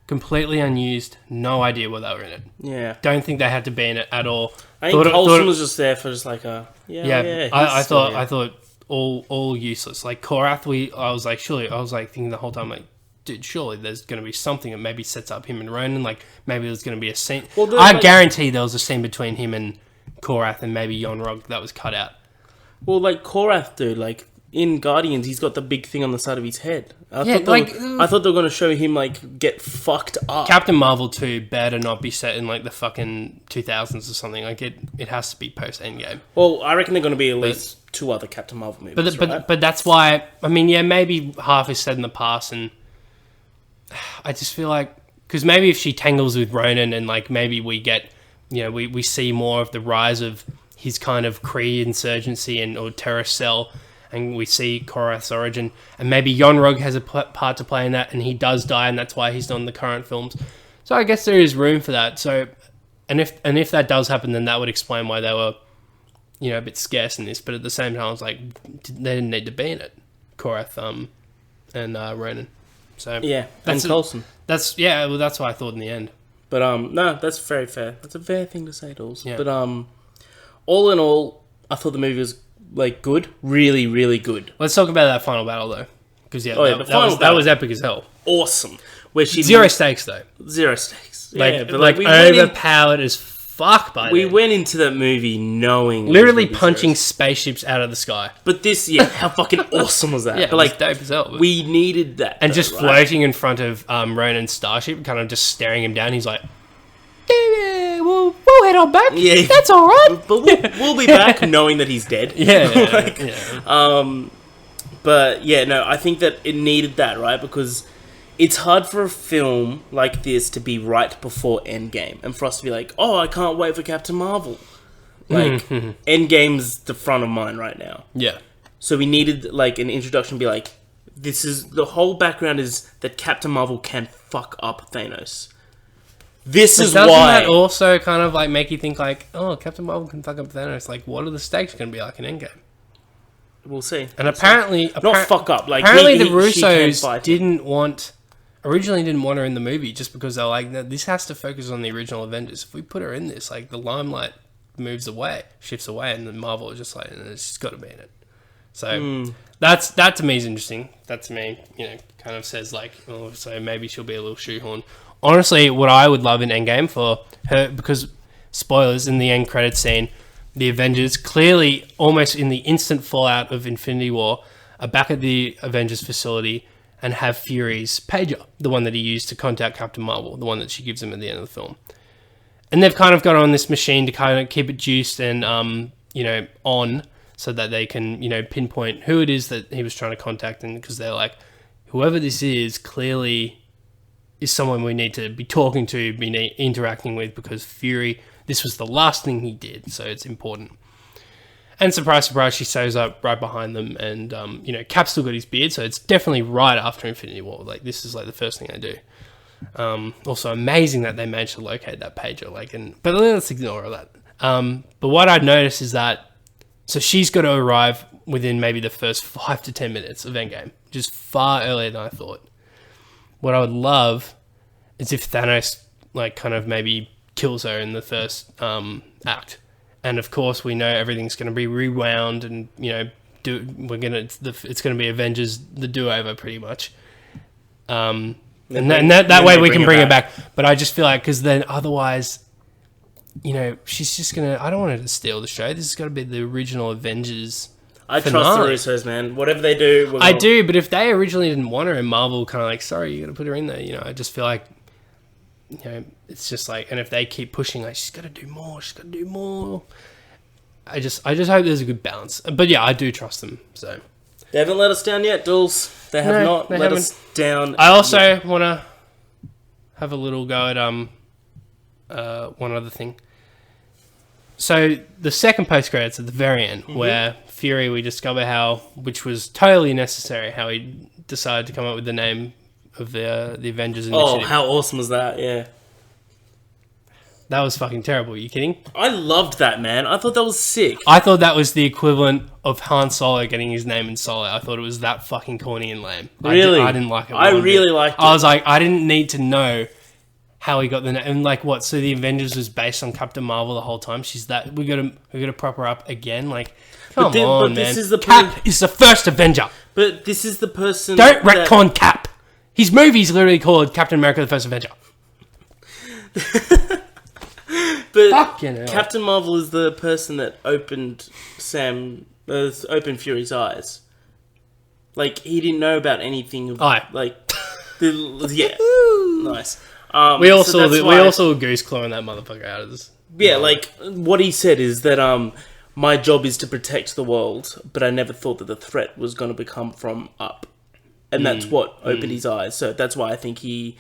[SPEAKER 1] Completely unused. No idea what they were in it.
[SPEAKER 2] Yeah.
[SPEAKER 1] Don't think they had to be in it at all.
[SPEAKER 2] I think Coulson was just there for just like a... Yeah.
[SPEAKER 1] I thought all useless. Like Korath, I was like thinking the whole time, like, dude, surely there's going to be something that maybe sets up him and Ronan. Like maybe there's going to be a scene. Well, I guarantee there was a scene between him and Korath and maybe Yonrog that was cut out.
[SPEAKER 2] Well, like Korath, dude, like in Guardians, he's got the big thing on the side of his head. I thought they were going to show him like get fucked up.
[SPEAKER 1] Captain Marvel 2 better not be set in like the fucking 2000s or something. Like it has to be post Endgame.
[SPEAKER 2] Well, I reckon they're going to be at least 2 other Captain Marvel movies.
[SPEAKER 1] But that's why. I mean, yeah, maybe half is said in the past, and I just feel like because maybe if she tangles with Ronan and like maybe we get, we see more of the rise of his kind of Kree insurgency or terrorist cell. And we see Korath's origin, and maybe Yonrog has a part to play in that, and he does die, and that's why he's not in the current films. So I guess there is room for that. So, and if that does happen, then that would explain why they were, a bit scarce in this. But at the same time, I was like, they didn't need to be in it, Korath, and Ronan. So
[SPEAKER 2] yeah, and Coulson.
[SPEAKER 1] That's what I thought in the end.
[SPEAKER 2] But no, that's very fair. That's a fair thing to say, Dools.
[SPEAKER 1] Yeah.
[SPEAKER 2] But all in all, I thought the movie was like good, really, really good.
[SPEAKER 1] Let's talk about that final battle though, because that was epic as hell.
[SPEAKER 2] Awesome. Where she
[SPEAKER 1] zero stakes though.
[SPEAKER 2] Zero stakes.
[SPEAKER 1] Like overpowered as fuck by
[SPEAKER 2] we
[SPEAKER 1] then.
[SPEAKER 2] went into that movie knowing
[SPEAKER 1] literally punching spaceships out of the sky.
[SPEAKER 2] But this, how fucking awesome was that?
[SPEAKER 1] Yeah,
[SPEAKER 2] but like
[SPEAKER 1] dope as hell.
[SPEAKER 2] We needed that,
[SPEAKER 1] and just floating in front of Ronan's starship, kind of just staring him down. He's like, "Yeah, we'll head on back. Yeah, that's all right.
[SPEAKER 2] But we'll be back knowing that he's dead." But yeah, no, I think that it needed that, right? Because it's hard for a film like this to be right before Endgame, and for us to be like, "Oh, I can't wait for Captain Marvel." Like Endgame's the front of mind right now.
[SPEAKER 1] Yeah.
[SPEAKER 2] So we needed like an introduction to be like, this is the whole background is that Captain Marvel can fuck up Thanos. This is why.
[SPEAKER 1] Doesn't that also kind of like make you think like, oh, Captain Marvel can fuck up Thanos? Like, what are the stakes going to be like in Endgame?
[SPEAKER 2] We'll see.
[SPEAKER 1] And apparently,
[SPEAKER 2] not fuck up. Like
[SPEAKER 1] apparently, the Russos originally didn't want her in the movie just because they're like, no, this has to focus on the original Avengers. If we put her in this, like the limelight shifts away, and then Marvel is just like, no, she's got to be in it. So that to me is interesting. That to me, kind of says like, oh, so maybe she'll be a little shoehorn. Honestly, what I would love in Endgame for her, because spoilers, in the end credits scene, the Avengers, clearly almost in the instant fallout of Infinity War, are back at the Avengers facility and have Fury's pager, the one that he used to contact Captain Marvel, the one that she gives him at the end of the film. And they've kind of got on this machine to kind of keep it juiced and, on, so that they can, pinpoint who it is that he was trying to contact. And because they're like, whoever this is clearly is someone we need to be talking to, be interacting with, because Fury, this was the last thing he did, so it's important. And surprise, surprise, she shows up right behind them, and, Cap's still got his beard, so it's definitely right after Infinity War. Like, this is, like, the first thing they do. Also, amazing that they managed to locate that pager, but let's ignore all that. But what I'd noticed is that, so she's got to arrive within maybe the first 5 to 10 minutes of Endgame, which is far earlier than I thought. What I would love is if Thanos, kind of maybe kills her in the first act. And of course, we know everything's going to be rewound, and it's going to be Avengers the do-over pretty much. And that way we can bring it back. But I just feel like, because then otherwise, she's just going to. I don't want her to steal the show. This has got to be the original Avengers.
[SPEAKER 2] I finale. Trust the Russos, man. Whatever they do,
[SPEAKER 1] I do. But if they originally didn't want her, and Marvel kind of like, sorry, you got to put her in there. I just feel like, it's just like, and if they keep pushing, like, she's got to do more. She's got to do more. I just hope there's a good balance. But yeah, I do trust them. So
[SPEAKER 2] they haven't let us down yet, Dools. They have not let us down.
[SPEAKER 1] I also want to have a little go at one other thing. So the second post credits at the very end, where Fury, we discover which was totally necessary, how he decided to come up with the name of the Avengers Initiative.
[SPEAKER 2] Oh, how awesome was that? Yeah.
[SPEAKER 1] That was fucking terrible. Are you kidding?
[SPEAKER 2] I loved that, man. I thought that was sick.
[SPEAKER 1] I thought that was the equivalent of Han Solo getting his name in Solo. I thought it was that fucking corny and lame.
[SPEAKER 2] Really?
[SPEAKER 1] I didn't like it.
[SPEAKER 2] I really liked it.
[SPEAKER 1] I was like, I didn't need to know how he got the name. And like, what? So the Avengers was based on Captain Marvel the whole time? She's that... We gotta prop her up again? Like, come on, man. Cap is the first Avenger.
[SPEAKER 2] But this is the person...
[SPEAKER 1] Don't retcon Cap. His movie's literally called Captain America the First Avenger.
[SPEAKER 2] But
[SPEAKER 1] Fucking hell.
[SPEAKER 2] Captain Marvel is the person that opened opened Fury's eyes. Like, he didn't know about anything.
[SPEAKER 1] Aye.
[SPEAKER 2] Like, yeah, nice.
[SPEAKER 1] We all
[SPEAKER 2] so
[SPEAKER 1] saw Goose clawing that motherfucker out of this.
[SPEAKER 2] Yeah, like, what he said is that my job is to protect the world, but I never thought that the threat was going to become from up. And that's what opened his eyes. So that's why I think he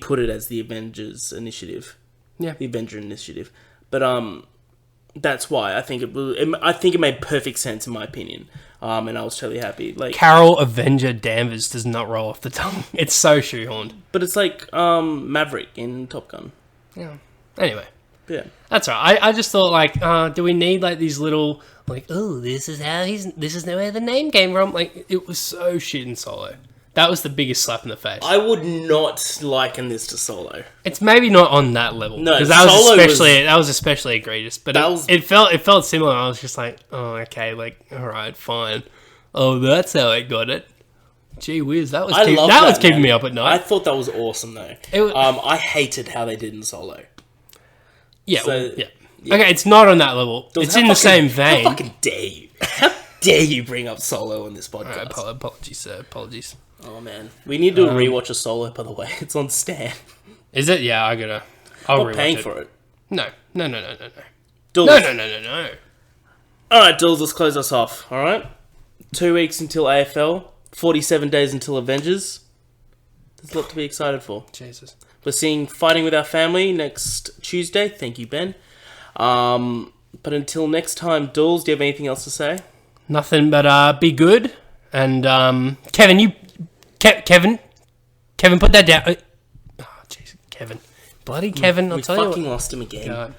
[SPEAKER 2] put it as the Avengers Initiative.
[SPEAKER 1] Yeah.
[SPEAKER 2] The Avenger Initiative. But that's why I think it made perfect sense in my opinion. And I was totally happy. Like,
[SPEAKER 1] Carol Avenger Danvers does not roll off the tongue. It's so shoehorned.
[SPEAKER 2] but it's like Maverick in Top Gun.
[SPEAKER 1] Yeah. Anyway.
[SPEAKER 2] Yeah.
[SPEAKER 1] That's right. I just thought, like, do we need, like, these little, like, oh, this is where the name came from. Like, it was so shit in Solo. That was the biggest slap in the face.
[SPEAKER 2] I would not liken this to Solo.
[SPEAKER 1] It's maybe not on that level.
[SPEAKER 2] No,
[SPEAKER 1] because that
[SPEAKER 2] Solo
[SPEAKER 1] was especially egregious. But
[SPEAKER 2] That
[SPEAKER 1] it felt similar. I was just like, oh, okay, like, all right, fine. Oh, that's how I got it. Gee whiz, that was keeping me up at night.
[SPEAKER 2] I thought that was awesome though. I hated how they did in Solo.
[SPEAKER 1] Yeah,
[SPEAKER 2] So,
[SPEAKER 1] yeah. Okay, it's not on that level. It's in the same vein.
[SPEAKER 2] How fucking dare you? How dare you bring up Solo on this podcast?
[SPEAKER 1] Alright, apologies, sir. Apologies.
[SPEAKER 2] Oh man, we need to rewatch a Solo. By the way, it's on Stan.
[SPEAKER 1] Is it? Yeah, I'll
[SPEAKER 2] I'm
[SPEAKER 1] rewatch
[SPEAKER 2] paying
[SPEAKER 1] it.
[SPEAKER 2] for it.
[SPEAKER 1] No.
[SPEAKER 2] Dools.
[SPEAKER 1] No.
[SPEAKER 2] All right, Dools. Let's close us off. All right. 2 weeks until AFL. 47 days until Avengers. There's a lot to be excited for.
[SPEAKER 1] Jesus.
[SPEAKER 2] We're seeing Fighting with Our Family next Tuesday. Thank you, Ben. But until next time, Dools, do you have anything else to say?
[SPEAKER 1] Nothing but be good. And Kevin, Kevin, put that down. Oh, jeez, Kevin. Bloody Kevin, I'll tell you what.
[SPEAKER 2] We fucking lost him again.
[SPEAKER 1] God.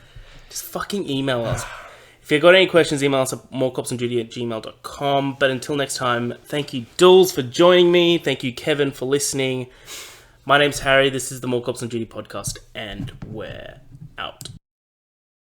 [SPEAKER 2] Just fucking email us. If you've got any questions, email us at morecopsandduty@gmail.com. But until next time, thank you, Dools, for joining me. Thank you, Kevin, for listening. My name's Harry. This is the More Cops on Duty podcast, and we're out.